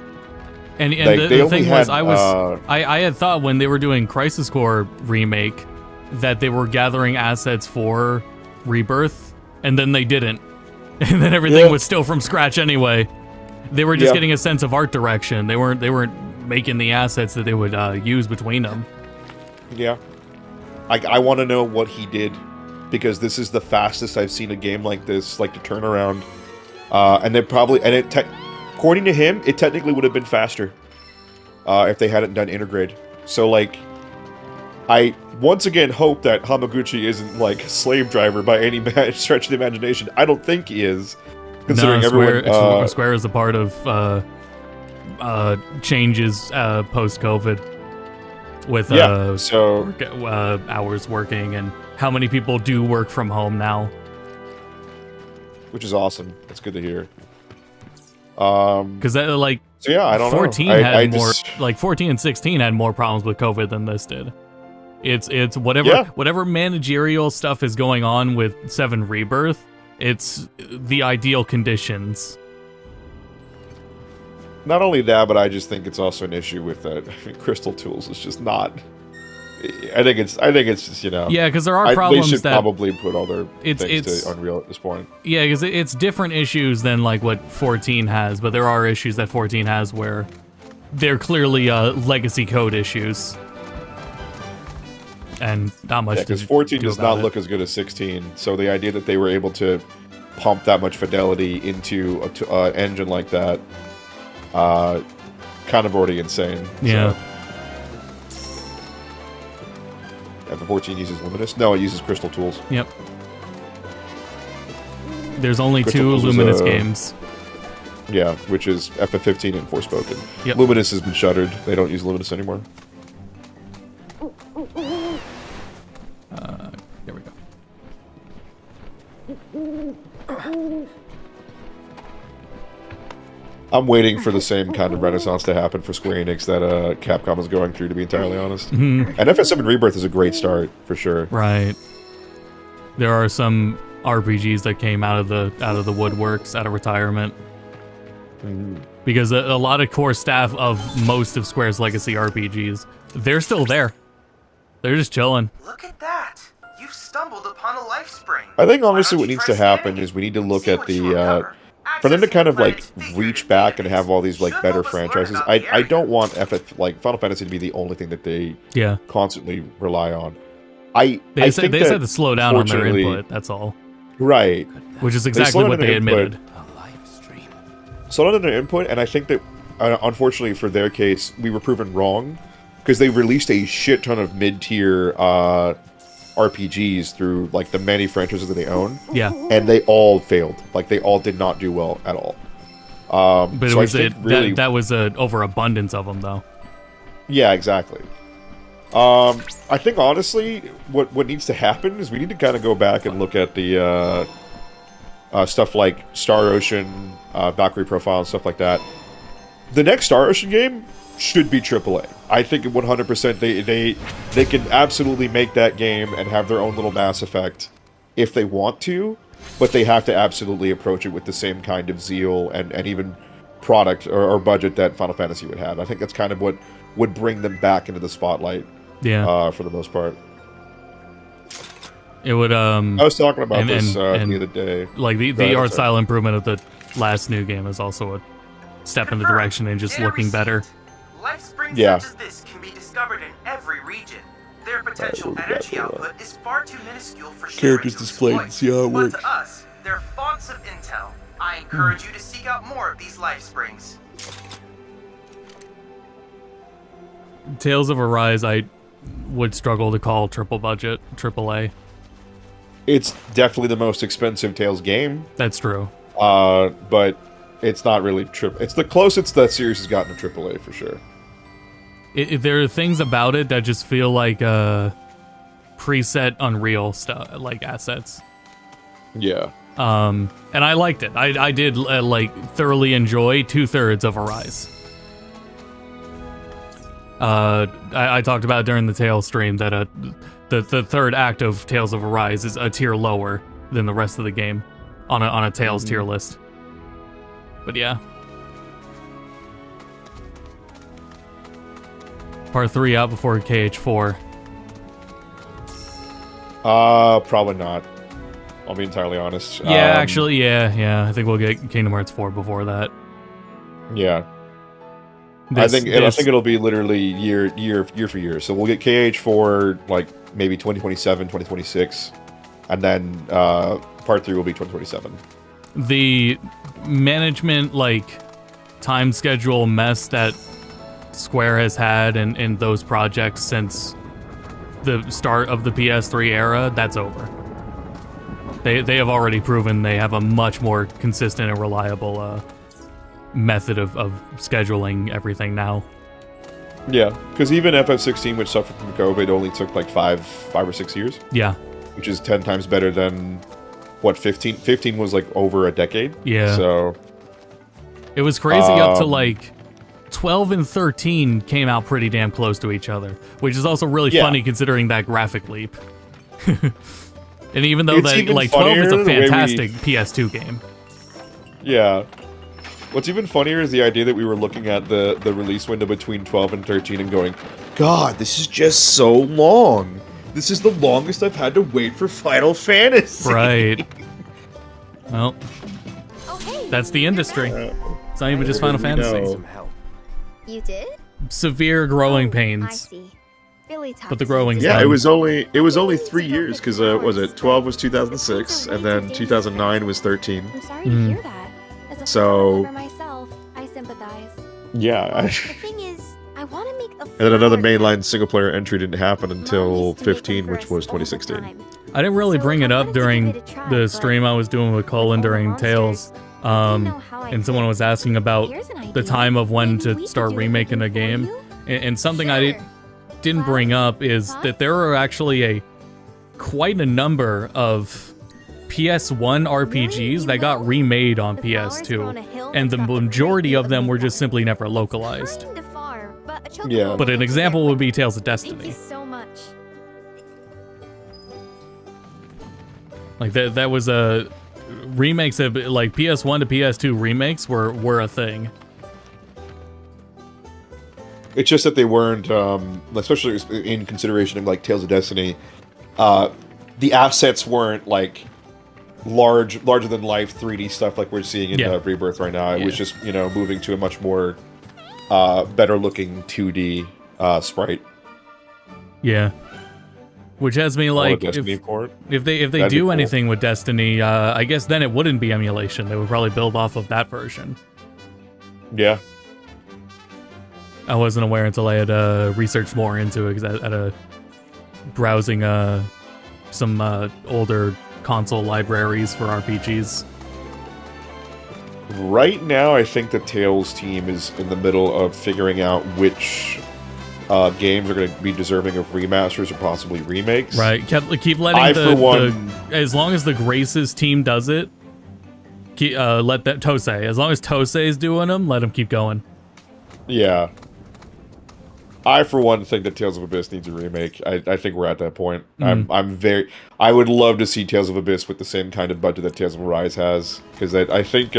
And like, the thing was, I had thought when they were doing Crisis Core Remake that they were gathering assets for Rebirth, and then they didn't. And then everything was still from scratch anyway. They were just getting a sense of art direction. They weren't making the assets that they would use between them. Yeah. I want to know what he did, because this is the fastest I've seen a game like this, like, to turn around. And they probably, according to him, it technically would have been faster if they hadn't done Intergrade. So, like, I once again hope that Hamaguchi isn't, like, a slave driver by any stretch of the imagination. I don't think he is, considering Square is a part of changes post-COVID with hours working and how many people do work from home now. Which is awesome. That's good to hear. Because I don't 14 know. had more, like 14 and 16 had more problems with COVID than this did. It's whatever managerial stuff is going on with VII Rebirth, it's the ideal conditions. Not only that, but I just think it's also an issue with that. I mean, Crystal Tools is just not. I think it's just, you know. Yeah, because there are problems they should that probably put all their things to Unreal at this point. Yeah, because it's different issues than like what 14 has, but there are issues that 14 has where they're clearly legacy code issues, and not much. Yeah, because 14 does not look as good as 16. So the idea that they were able to pump that much fidelity into an engine like that. Kind of already insane. Yeah. So. FF14 uses Luminous? No, it uses Crystal Tools. Yep. There's only Crystal two Tools Luminous games. Yeah, which is FF15 and Forspoken. Yep. Luminous has been shuttered. They don't use Luminous anymore. There we go. I'm waiting for the same kind of renaissance to happen for Square Enix that Capcom is going through, to be entirely honest. And FF7 Rebirth is a great start, for sure. Right. There are some RPGs that came out of the woodworks, out of retirement. Because a lot of core staff of most of Square's legacy RPGs, they're still there. They're just chilling. Look at that! You've stumbled upon a life spring. I think honestly what needs to happen is we need to look at the... for them to kind of, like, reach back and have all these, like, better franchises, I don't want Final Fantasy to be the only thing that they constantly rely on. They said to slow down on their input, that's all. Right. Which is exactly what they admitted. Slow down on their input, and I think that, unfortunately for their case, we were proven wrong, because they released a shit ton of mid-tier RPGs through, like, the many franchises that they own. Yeah. And they all failed. Like, they all did not do well at all. But it was that was an overabundance of them, though. Yeah, exactly. I think, honestly, what needs to happen is we need to kind of go back and look at the stuff like Star Ocean, Valkyrie Profile, and stuff like that. The next Star Ocean game should be AAA. I think 100% they can absolutely make that game and have their own little Mass Effect if they want to, but they have to absolutely approach it with the same kind of zeal and even product or budget that Final Fantasy would have. I think that's kind of what would bring them back into the spotlight. Yeah. For the most part. It would. I was talking about this the other day. Like the art style improvement of the last new game is also a step in the direction and just looking better. Life springs such as this can be discovered in every region. Their potential energy output is far too minuscule for characters displayed and see how it works. But to us, they're fonts of intel. I encourage you to seek out more of these life springs. Tales of Arise, I would struggle to call AAA. It's definitely the most expensive Tales game. That's true. But it's not really it's the closest that series has gotten to AAA for sure. There are things about it that just feel like preset Unreal stuff, like assets. Yeah. And I liked it. I did thoroughly enjoy 2/3 of Arise. I talked about during the Tales stream that the third act of Tales of Arise is a tier lower than the rest of the game on a Tales tier list. But yeah. Part 3 out before KH4. Probably not. I'll be entirely honest. Yeah, actually, yeah. I think we'll get Kingdom Hearts 4 before that. Yeah. I think it'll be literally year for year. So we'll get KH4 like maybe 2027, 2026, and then part 3 will be 2027. The management like time schedule mess that Square has had in those projects since the start of the PS3 era, that's over. They have already proven they have a much more consistent and reliable method of scheduling everything now. Yeah, because even FF16, which suffered from COVID, only took like 5 or 6 years. Yeah. Which is 10 times better than what 15? 15 was like over a decade. Yeah. So it was crazy up to like 12 and 13 came out pretty damn close to each other, which is also really funny considering that graphic leap. And even though that like 12 is a fantastic PS2 game. Yeah. What's even funnier is the idea that we were looking at the release window between 12 and 13 and going, God, this is just so long. This is the longest I've had to wait for Final Fantasy. Right. Well, that's the industry. It's not even just Final Fantasy. You did? Severe growing pains. I see. Really tough. But the growing. Yeah, it was only 3 years because was it 12 was 2006 and then 2009 was 13. I'm sorry to hear that. As a So myself, I sympathize. yeah, The thing is, I want to make a and then another mainline single player entry didn't happen until 15, which was 2016. I didn't really bring it up during the stream I was doing with Colin during Tales. And someone was asking about the time of when to start remaking a game. And something I didn't bring up is that there are actually quite a number of PS1 RPGs that got remade on PS2, and the majority of them were just simply never localized. Yeah. But an example would be Tales of Destiny. So much. Like that was a remakes of like PS1 to PS2 remakes were a thing. It's just that they weren't, especially in consideration of like Tales of Destiny, the assets weren't like larger than life 3D stuff like we're seeing in Rebirth right now. It was just moving to a much more better looking 2D sprite. Yeah. Which has me like, if they do anything with Destiny, I guess then it wouldn't be emulation. They would probably build off of that version. Yeah. I wasn't aware until I had researched more into it, because I had browsing some older console libraries for RPGs. Right now, I think the Tales team is in the middle of figuring out which games are going to be deserving of remasters or possibly remakes. Right. Keep letting as long as the Graces team does it, let that Tosei. As long as Tosei's doing them, let them keep going. Yeah. I, for one, think that Tales of Abyss needs a remake. I think we're at that point. I would love to see Tales of Abyss with the same kind of budget that Tales of Arise has, because I think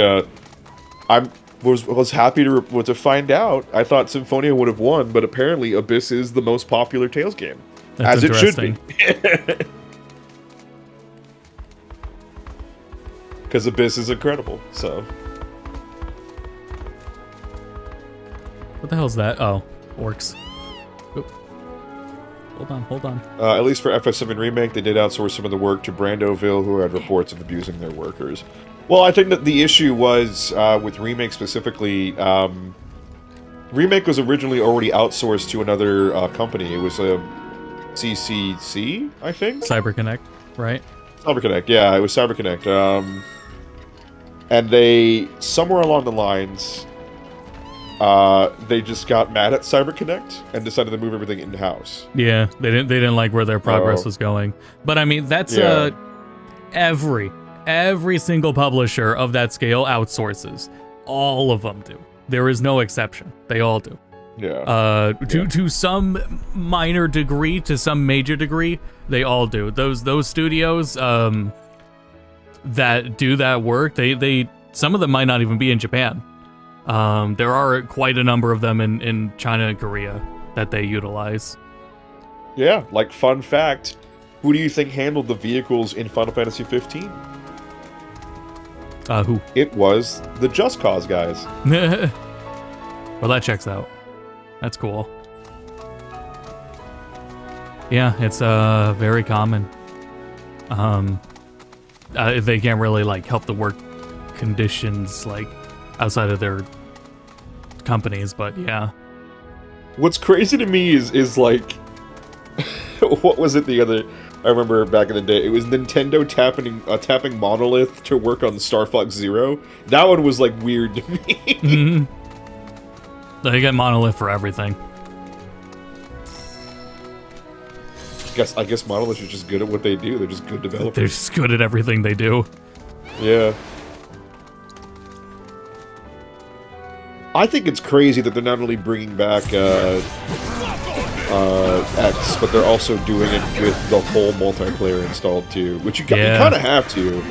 was happy to find out. I thought Symphonia would have won, but apparently Abyss is the most popular Tales game, That's as it should be. Because Abyss is incredible. So, what the hell's that? Oh, orcs. Hold on. At least for FF7 Remake, they did outsource some of the work to Brandoville, who had reports of abusing their workers. Well, I think that the issue was, with Remake specifically, Remake was originally already outsourced to another company. It was a CCC, I think? CyberConnect, right? CyberConnect, yeah, it was CyberConnect. And they, somewhere along the lines, they just got mad at CyberConnect and decided to move everything in-house. Yeah, they didn't like where their progress was going. But I mean, that's every single publisher of that scale outsources. All of them do. There is no exception. They all do. Yeah. To some minor degree, to some major degree, they all do. Those studios that do that work, they some of them might not even be in Japan. There are quite a number of them in China and Korea that they utilize. Yeah, like fun fact, who do you think handled the vehicles in Final Fantasy 15? Who? It was the Just Cause guys. Well, that checks out. That's cool. Yeah, it's very common. They can't really like help the work conditions like outside of their companies, but yeah. What's crazy to me is like, what was it the other? I remember back in the day, it was Nintendo tapping Monolith to work on Star Fox Zero. That one was like weird to me. Mm-hmm. They get Monolith for everything. I guess Monolith is just good at what they do. They're just good developers. They're just good at everything they do. Yeah. I think it's crazy that they're not only bringing back X, but they're also doing it with the whole multiplayer installed too, which you kind of have to.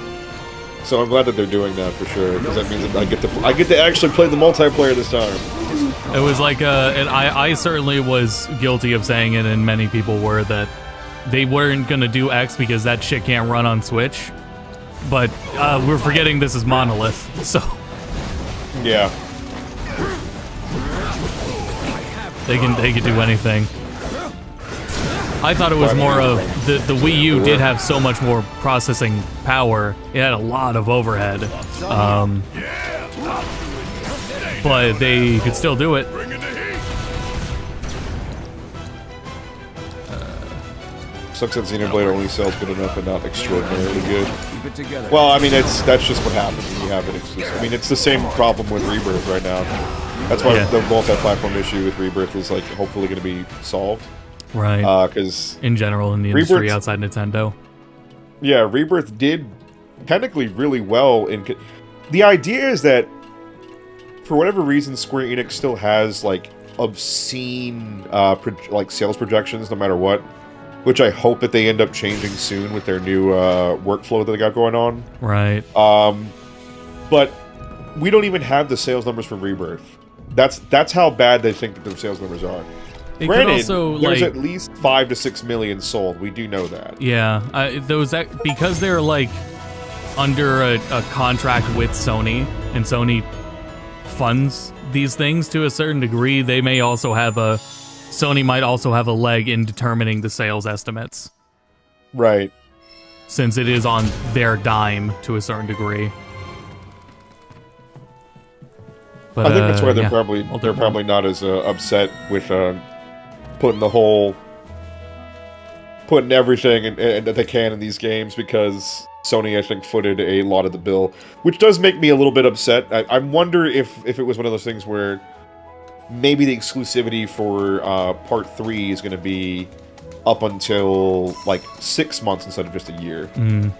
So I'm glad that they're doing that for sure, because that means that I get to actually play the multiplayer this time. It was like, and I certainly was guilty of saying it, and many people were, that they weren't gonna do X because that shit can't run on Switch. But we're forgetting this is Monolith, so yeah, they can do anything. I thought it was more of the Wii U did have so much more processing power. It had a lot of overhead, but they could still do it. Sucks that Xenoblade only sells good enough and not extraordinarily good. Well, I mean, that's just what happens when you have an exclusive. I mean, it's the same problem with Rebirth right now. That's why the multi-platform issue with Rebirth is like hopefully going to be solved. Right. Because in general in the industry outside Nintendo. Yeah, Rebirth did technically really well. The idea is that for whatever reason, Square Enix still has like obscene like sales projections no matter what. Which I hope that they end up changing soon with their new workflow that they got going on. Right. But we don't even have the sales numbers for Rebirth. That's how bad they think that their sales numbers are. It Granted, also, there's like, at least 5 to 6 million sold. We do know that. Yeah, because they're like under a contract with Sony, and Sony funds these things to a certain degree. They may also have Sony might also have a leg in determining the sales estimates. Right. Since it is on their dime to a certain degree. But, I think that's why they're probably not as upset with putting everything that they can in these games, because Sony, I think, footed a lot of the bill, which does make me a little bit upset. I wonder if it was one of those things where maybe the exclusivity for Part 3 is going to be up until like 6 months instead of just a year. Mm.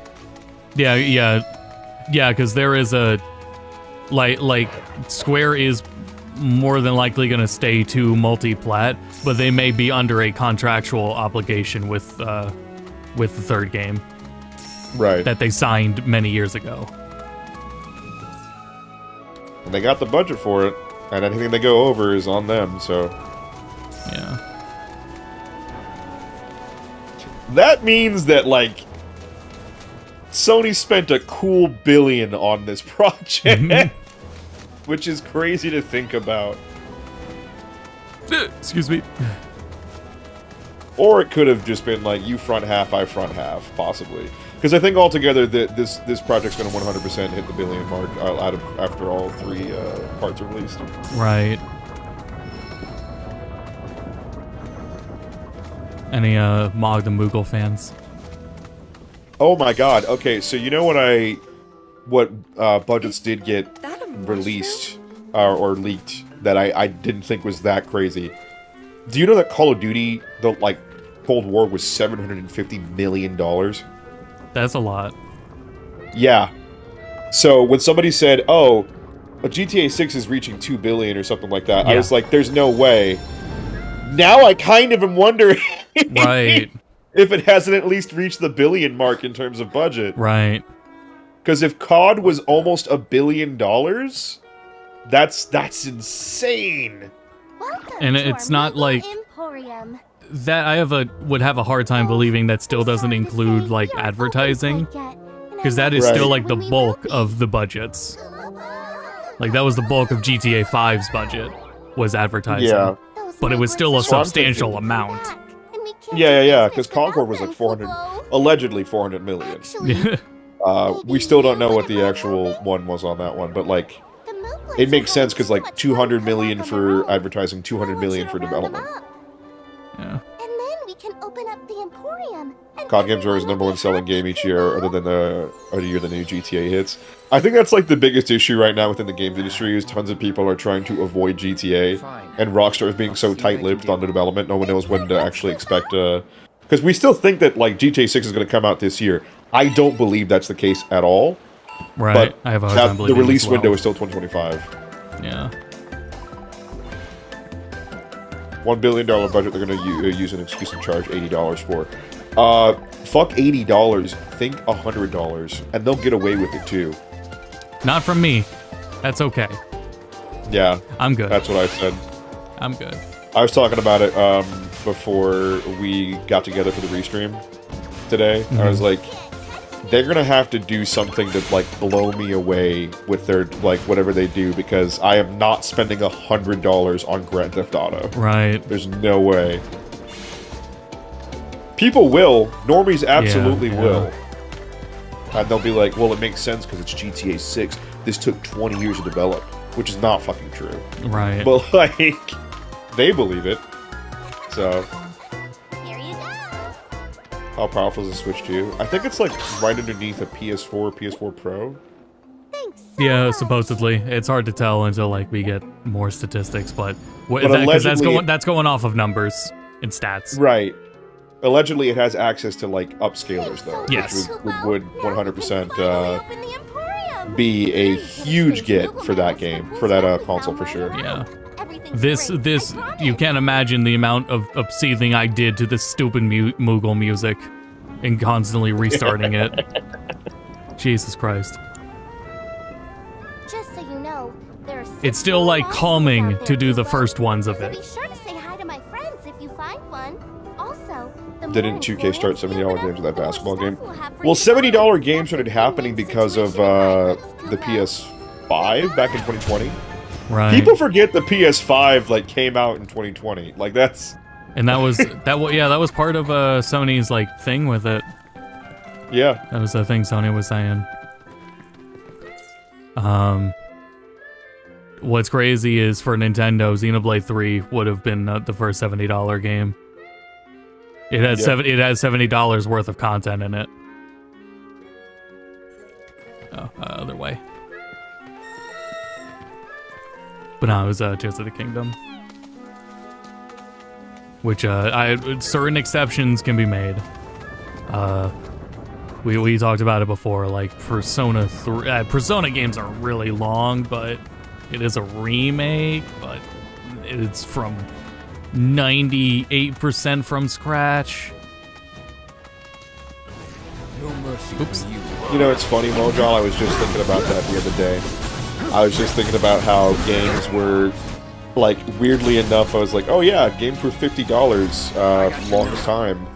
Yeah, because there is a like Square is more than likely going to stay to multi-plat, but they may be under a contractual obligation with the third game, right? That they signed many years ago. And they got the budget for it, and anything they go over is on them. So, yeah. That means that like Sony spent a cool $1 billion on this project, which is crazy to think about. Excuse me. Or it could have just been like, you front half, I front half, possibly. Because I think altogether that this project's going to 100% hit the $1 billion mark after all 3 parts are released. Right. Any Mog the Moogle fans? Oh my god, okay, so you know what budgets did get released or leaked that I didn't think was that crazy? Do you know that Call of Duty, the like Cold War, was $750 million? That's a lot. Yeah. So when somebody said, oh, GTA 6 is reaching 2 billion or something like that. Yeah. I was like, there's no way. Now I kind of am wondering Right. if it hasn't at least reached the billion mark in terms of budget. Right. Because if COD was almost $1 billion, that's insane. And it's not like that. I would have a hard time believing that still doesn't include like advertising, because that is still like the bulk of the budgets. Like that was the bulk of GTA 5's budget was advertising. Yeah. But it was still a So I'm substantial thinking- amount. Yeah. Because Concord was like 400, allegedly 400 million. We still don't know what the actual one was on that one, but like, it makes sense because like 200 million for advertising, 200 million for development. Yeah. And then we can open up the Emporium. COD Games are his #1 selling game each year, other than the year the new GTA hits. I think that's like the biggest issue right now within the games industry is tons of people are trying to avoid GTA, and Rockstar is being so tight-lipped on the development. No one knows when to actually expect. Because we still think that like GTA 6 is going to come out this year. I don't believe that's the case at all. Right. But I have a hard time the believing release as well. window is still 2025. Yeah. $1 billion budget they're going to use an excuse and charge $80 for. Fuck $80. Think $100, and they'll get away with it too. Not from me. That's okay. Yeah, I'm good. That's what I said. I'm good. I was talking about it before we got together for the restream today. I was like, they're gonna have to do something to like blow me away with their like whatever they do, because I am not spending $100 on Grand Theft Auto. Right. There's no way. People will. Normies absolutely will. And they'll be like, well, it makes sense because it's GTA 6. This took 20 years to develop, which is not fucking true. Right. But like, they believe it. So. Here you go. How powerful is the Switch 2? I think it's like right underneath a PS4, PS4 Pro. Yeah, supposedly. It's hard to tell until like we get more statistics, but But that's going off of numbers and stats. Right. Allegedly, it has access to like upscalers though, Yes. which would 100% be a huge get for that game, for that console for sure. Yeah. This you can't imagine the amount of seething I did to this stupid Moogle music and constantly restarting it. Jesus Christ. Just so you know, there are It's still like calming to do the first ones of so it. be sure to say hi to my friends if you find one. Also, the Didn't 2K start $70 games with that basketball game? Well, $70 games started happening because of the PS5 back in 2020. Right. People forget the PS5 like came out in 2020. Like that's. And that was that was part of Sony's like thing with it. Yeah. That was the thing Sony was saying. What's crazy is for Nintendo, Xenoblade 3 would have been the first $70 game. It has it has $70 worth of content in it. Oh, other way. But no, it was Tears of the Kingdom. Which certain exceptions can be made. We talked about it before, like Persona 3. Persona games are really long, but it is a remake, but it's from 98% from scratch. Oops. You know, it's funny, Mojal, I was just thinking about that the other day. I was just thinking about how games were, like, weirdly enough, I was like, oh yeah, games were $50 for the longest time.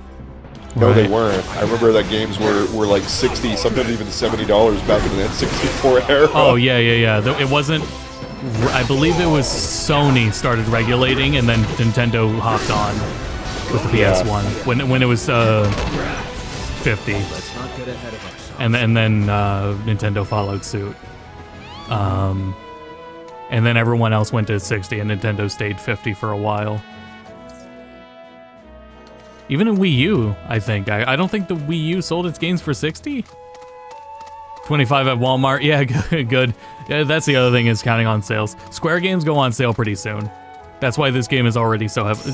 No, they weren't. I remember that games were like $60, sometimes even $70 back in the N64 era. Oh, yeah. It wasn't... I believe it was Sony started regulating, and then Nintendo hopped on with the PS1 when it was 50. Let's not get ahead of ourselves. And then Nintendo followed suit. And then everyone else went to 60, and Nintendo stayed 50 for a while. Even in Wii U, I think. I don't think the Wii U sold its games for 60. 25 at Walmart. Yeah, good. Yeah, that's the other thing is counting on sales. Square games go on sale pretty soon. That's why this game is already so heavy.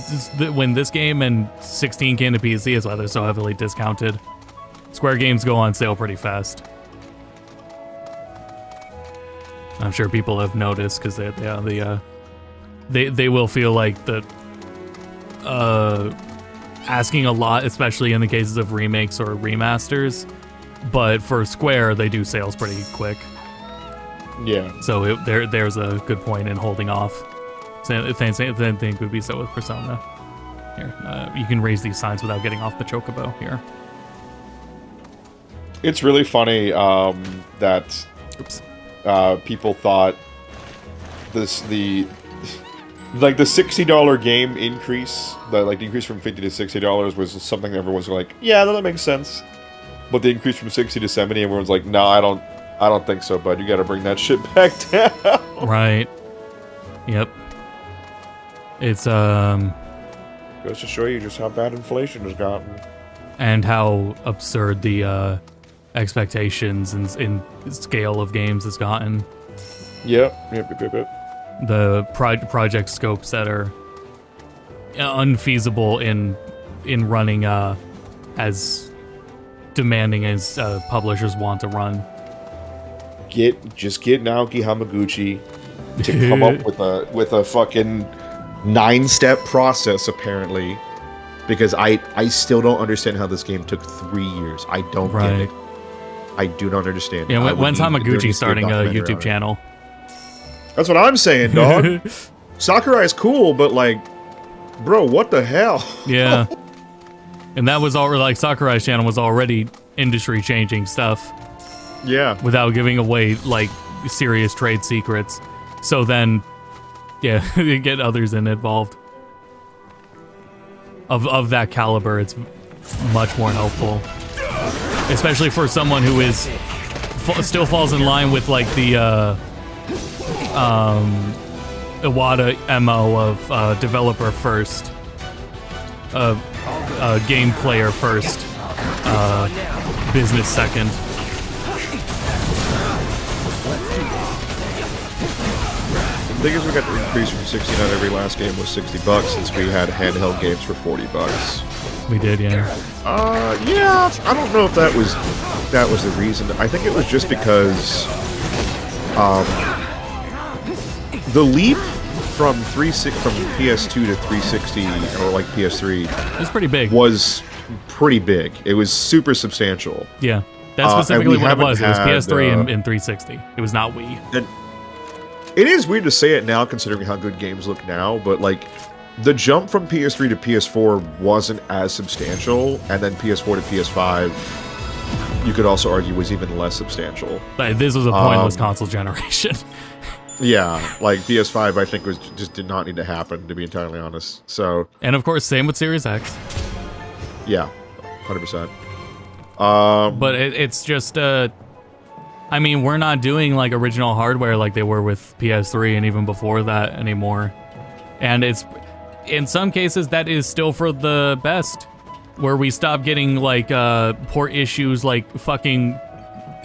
When this game and 16 came to PC is why they're so heavily discounted. Square games go on sale pretty fast. I'm sure people have noticed because they will feel like asking a lot, especially in the cases of remakes or remasters. But for Square, they do sales pretty quick. Yeah. So there's a good point in holding off. Same thing would be so with Persona. Here, you can raise these signs without getting off the chocobo. Here. It's really funny that people thought the $60 game increase, the increase from $50 to $60 was something that everyone's like, yeah, that makes sense. But the increase from 60 to 70, everyone's like, no, I don't think so, bud. You got to bring that shit back down. Right. Yep. It's goes to show you just how bad inflation has gotten, and how absurd the expectations in scale of games has gotten. Yep. The project scopes that are unfeasible in running as demanding as publishers want to run. Just get Naoki Hamaguchi to come up with a fucking 9-step process, apparently, because I still don't understand how this game took 3 years. I don't get it. I do not understand. Yeah, when's Hamaguchi starting a YouTube channel? That's what I'm saying, dog. Sakurai's cool, but bro, what the hell? Yeah. And that was already Sakurai's channel was already industry-changing stuff. Yeah. Without giving away serious trade secrets. So then, yeah, you get others involved. Of that caliber, it's much more helpful, especially for someone who is still falls in line with the Iwata MO of developer first, game player first, business second. The thing is, we got the increase from 60 on every last game was $60 since we had handheld games for $40. We did, yeah. Yeah. I don't know if that was the reason. I think it was just because the leap from PS2 to 360 or PS3 was pretty big. Was pretty big. It was super substantial. Yeah, that's specifically what it was. It was PS3 and 360. It was not Wii. And it is weird to say it now, considering how good games look now, but the jump from PS3 to PS4 wasn't as substantial, and then PS4 to PS5, you could also argue, was even less substantial. This was a pointless console generation. Yeah, PS5, I think just did not need to happen, to be entirely honest. So, and of course, same with Series X. Yeah, 100%. But it's just, I mean, we're not doing original hardware like they were with PS3 and even before that anymore. And it's, in some cases, that is still for the best. Where we stop getting port issues fucking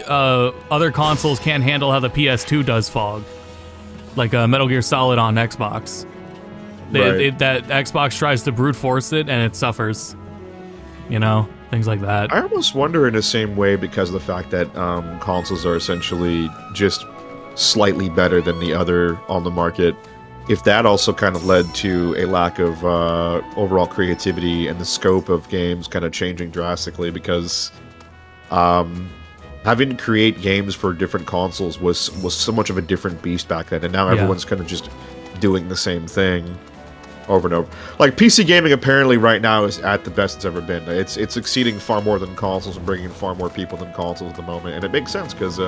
other consoles can't handle how the PS2 does fog. Metal Gear Solid on Xbox. That Xbox tries to brute force it and it suffers. Things like that. I almost wonder in the same way, because of the fact that consoles are essentially just slightly better than the other on the market, if that also kind of led to a lack of overall creativity and the scope of games kind of changing drastically, because having to create games for different consoles was so much of a different beast back then, and now everyone's kind of just doing the same thing over and over. PC gaming apparently right now is at the best it's ever been. It's exceeding far more than consoles and bringing in far more people than consoles at the moment, and it makes sense, because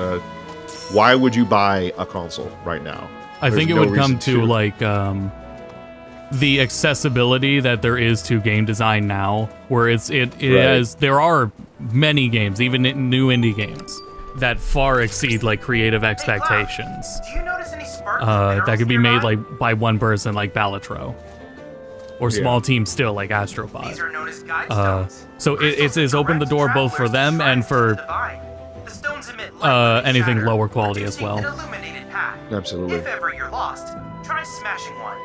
why would you buy a console right now? I think it would come to the accessibility that there is to game design now, where there are many games, even new indie games, that far exceed creative expectations. Do you notice any sparks that could be made by one person, like Balatro, or small teams still like Astrobot. These are known as guide stones. So it's opened the door both for them and for anything lower quality as well. Absolutely. If ever you're lost, try smashing one.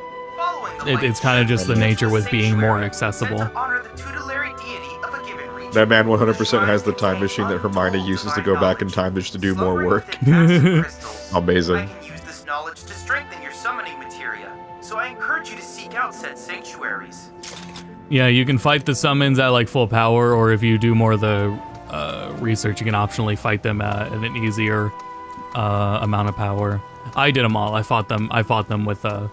It's kind of just the nature with being more accessible. That man 100% has the time machine that Hermione uses to go back in time just to do more work. Amazing. knowledge to strengthen your summoning materia, so I encourage you to seek out said sanctuaries. Yeah, you can fight the summons at like full power, or if you do more of the research, you can optionally fight them at an easier amount of power. I did them all. I fought them with the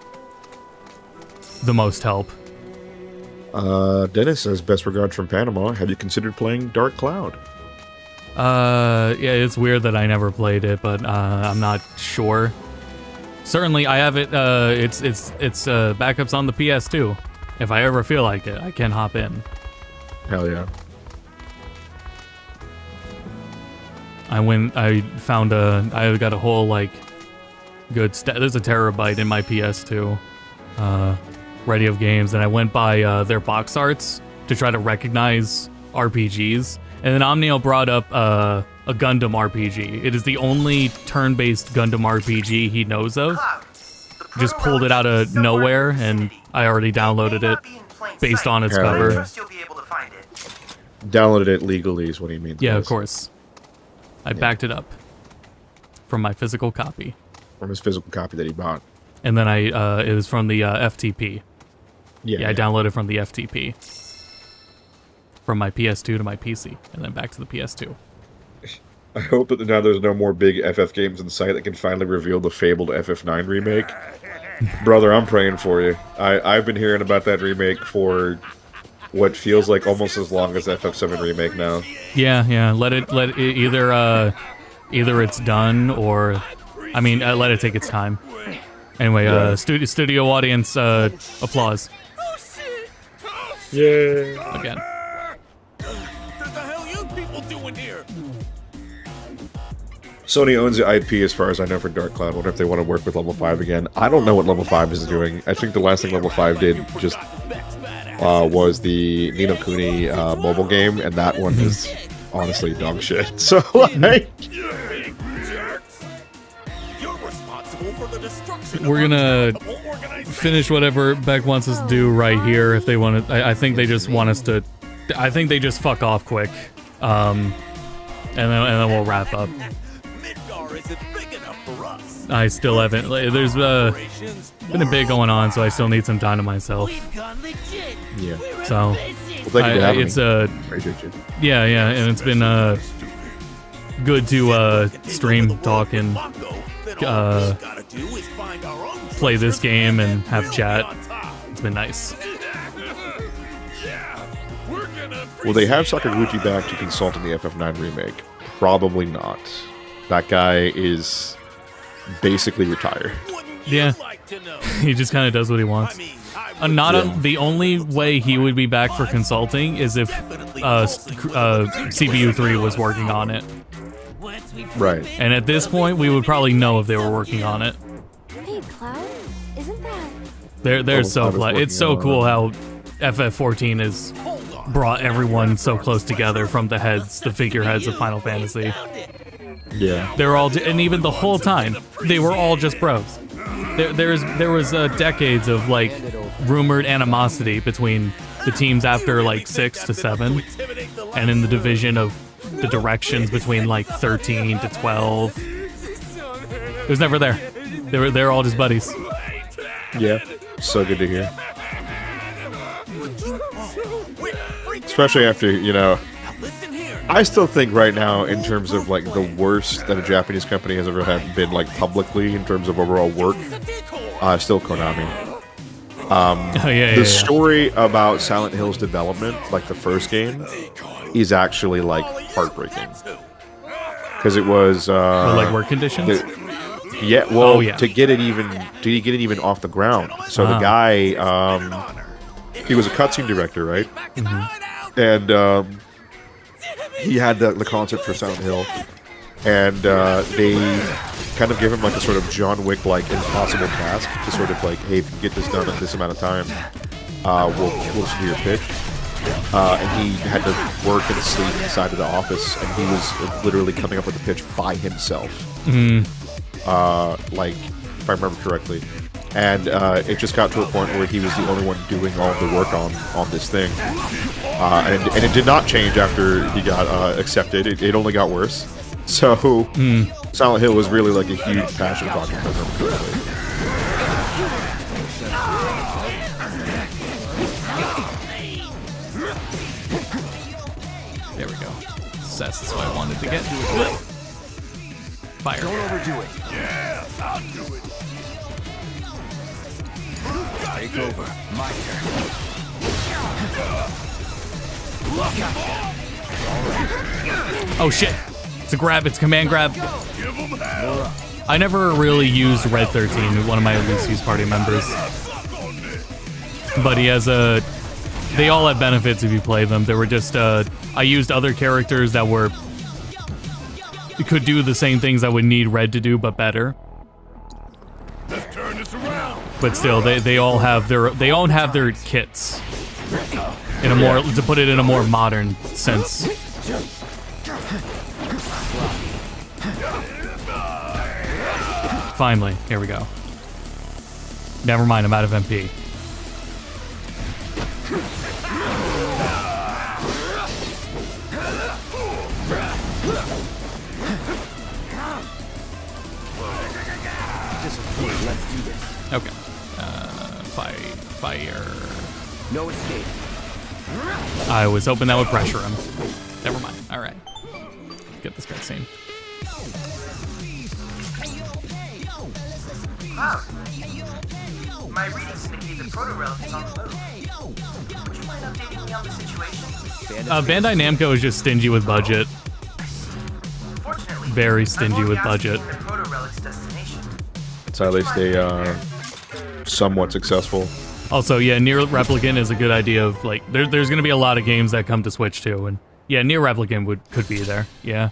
most help. Dennis says, best regards from Panama. Have you considered playing Dark Cloud? Yeah, it's weird that I never played it, but I'm not sure. Certainly, I have it. It's backups on the PS2. If I ever feel like it, I can hop in. Hell yeah. I got a whole like there's a terabyte in my PS2 ready of games, and I went by their box arts to try to recognize RPGs, and then Omnio brought up a Gundam RPG. It is the only turn-based Gundam RPG he knows of. Just pulled it out of nowhere, and I already downloaded it based on its cover. Yeah. Downloaded it legally is what he means. Yeah, of course. I backed it up from my physical copy. From his physical copy that he bought. And then it was from the FTP. Yeah, I downloaded from the FTP. From my PS2 to my PC, and then back to the PS2. I hope that now there's no more big FF games in sight that can finally reveal the fabled FF9 remake. Brother, I'm praying for you. I've been hearing about that remake for what feels like almost as long as FF7 remake now. Yeah. Let it either it's done, or let it take its time. Anyway, studio audience applause. Yeah. Again. What the hell you people doing here? Sony owns the IP as far as I know for Dark Cloud. I wonder if they want to work with Level 5 again. I don't know what Level 5 is doing. I think the last thing Level 5 did just was the Ni no Kuni mobile game, and that one is honestly dog shit. So, like... We're gonna finish whatever Beck wants us to do right here. If they want to, I think they just want us to. I think they just fuck off quick, and then we'll wrap up. I still haven't. There's been a bit going on, so I still need some time to myself. Yeah. So it's yeah, and it's been good to stream, talk, and play this game and have chat. It's been nice. Will they have Sakaguchi back to consult on the FF9 remake? Probably not. That guy is basically retired. Yeah, he just kind of does what he wants. The only way he would be back for consulting is if CPU 3 was working on it. Right. And at this point, we would probably know if they were working on it. Hey, Cloud, isn't that... They're so glad. It's so cool how FF14 has brought everyone so close together, from the figureheads of Final Fantasy. Yeah. They're all, and even the whole time, they were all just bros. There was decades of like rumored animosity between the teams after like 6 to 7, and in the division of the directions between like 13 to 12. It was never there. They were all just buddies. Yeah, so good to hear. Especially after, I still think right now, in terms of like the worst that a Japanese company has ever had been like publicly in terms of overall work, still Konami. The story about Silent Hill's development, like the first game, is actually like heartbreaking. Because it was like work conditions. To get it even off the ground. So the guy, he was a cutscene director, right? Mm-hmm. And he had the concept for Silent Hill, and they kind of gave him like a sort of John Wick like impossible task to sort of like, hey, if you get this done in this amount of time, we'll listen to your pitch. And he had to work and sleep inside of the office, and he was literally coming up with the pitch by himself. Like, if I remember correctly. And it just got to a point where he was the only one doing all of the work on this thing. And it did not change after he got accepted. It only got worse. So Silent Hill was really like a huge passion project for them. There we go. That's what I wanted to get. Fire. Don't overdo it. Yeah, I'll do it. Take over. My turn. Oh shit! It's a grab. It's a command grab. I never really used Red 13, one of my least used party members. But he has a... They all have benefits if you play them. They were just... I used other characters that were... could do the same things I would need Red to do, but better. Let's turn this around. But still, they all have their kits. In a more... To put it in a more modern sense. Finally, here we go. Never mind, I'm out of MP. Okay. Fire. No escape. I was hoping that would pressure him. Never mind. All right. Get this cutscene. My readings indicate the proto-relic is on the move. Would you mind updating me on the situation? Bandai Namco is just stingy with budget. Fortunately, Very stingy with budget. the proto-relic's destination. So at least they are somewhat successful. Also, yeah, Nier Replicant is a good idea of, like, there's going to be a lot of games that come to Switch, too, and, yeah, Nier Replicant could be there, yeah.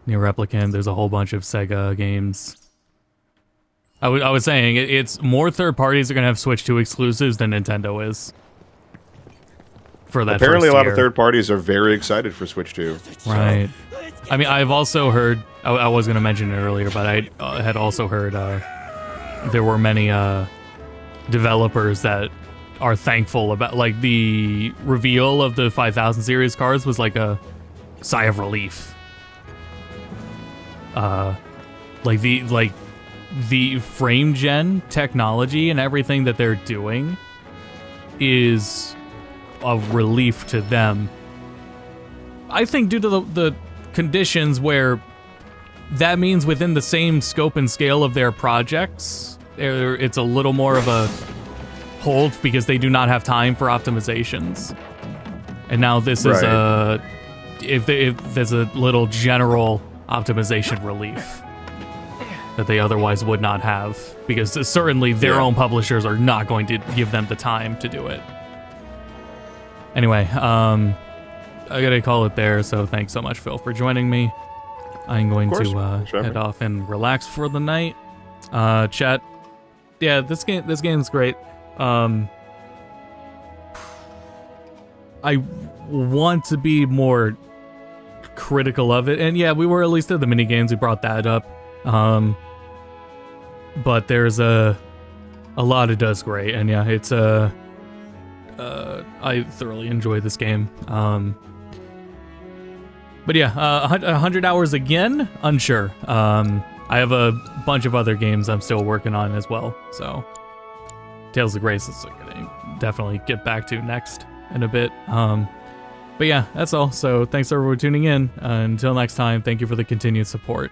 Nier Replicant, there's a whole bunch of Sega games. I was saying, it's more third parties are going to have Switch 2 exclusives than Nintendo is. For that Apparently first a lot year. of third parties are very excited for Switch 2. Right. I mean, I've also heard, I was going to mention it earlier, but I had also heard there were many developers that are thankful about, like, the reveal of the 5000 series cards was like a sigh of relief. The frame gen technology and everything that they're doing is a relief to them. I think due to the conditions where that means within the same scope and scale of their projects, it's a little more of a hold because they do not have time for optimizations. And now this is if there's a little general optimization relief that they otherwise would not have, because certainly their own publishers are not going to give them the time to do it. Anyway, I gotta call it there, so thanks so much, Phil, for joining me. I'm going to head off and relax for the night. Chat, yeah, this game's great. I want to be more critical of it, and yeah, we were at least at the mini games. We brought that up. But there's a lot it does great, and yeah, it's I thoroughly enjoy this game. But yeah, 100 hours again? Unsure. I have a bunch of other games I'm still working on as well, so Tales of Grace is gonna definitely get back to next in a bit. But yeah, that's all. So thanks everyone for tuning in. Until next time, thank you for the continued support.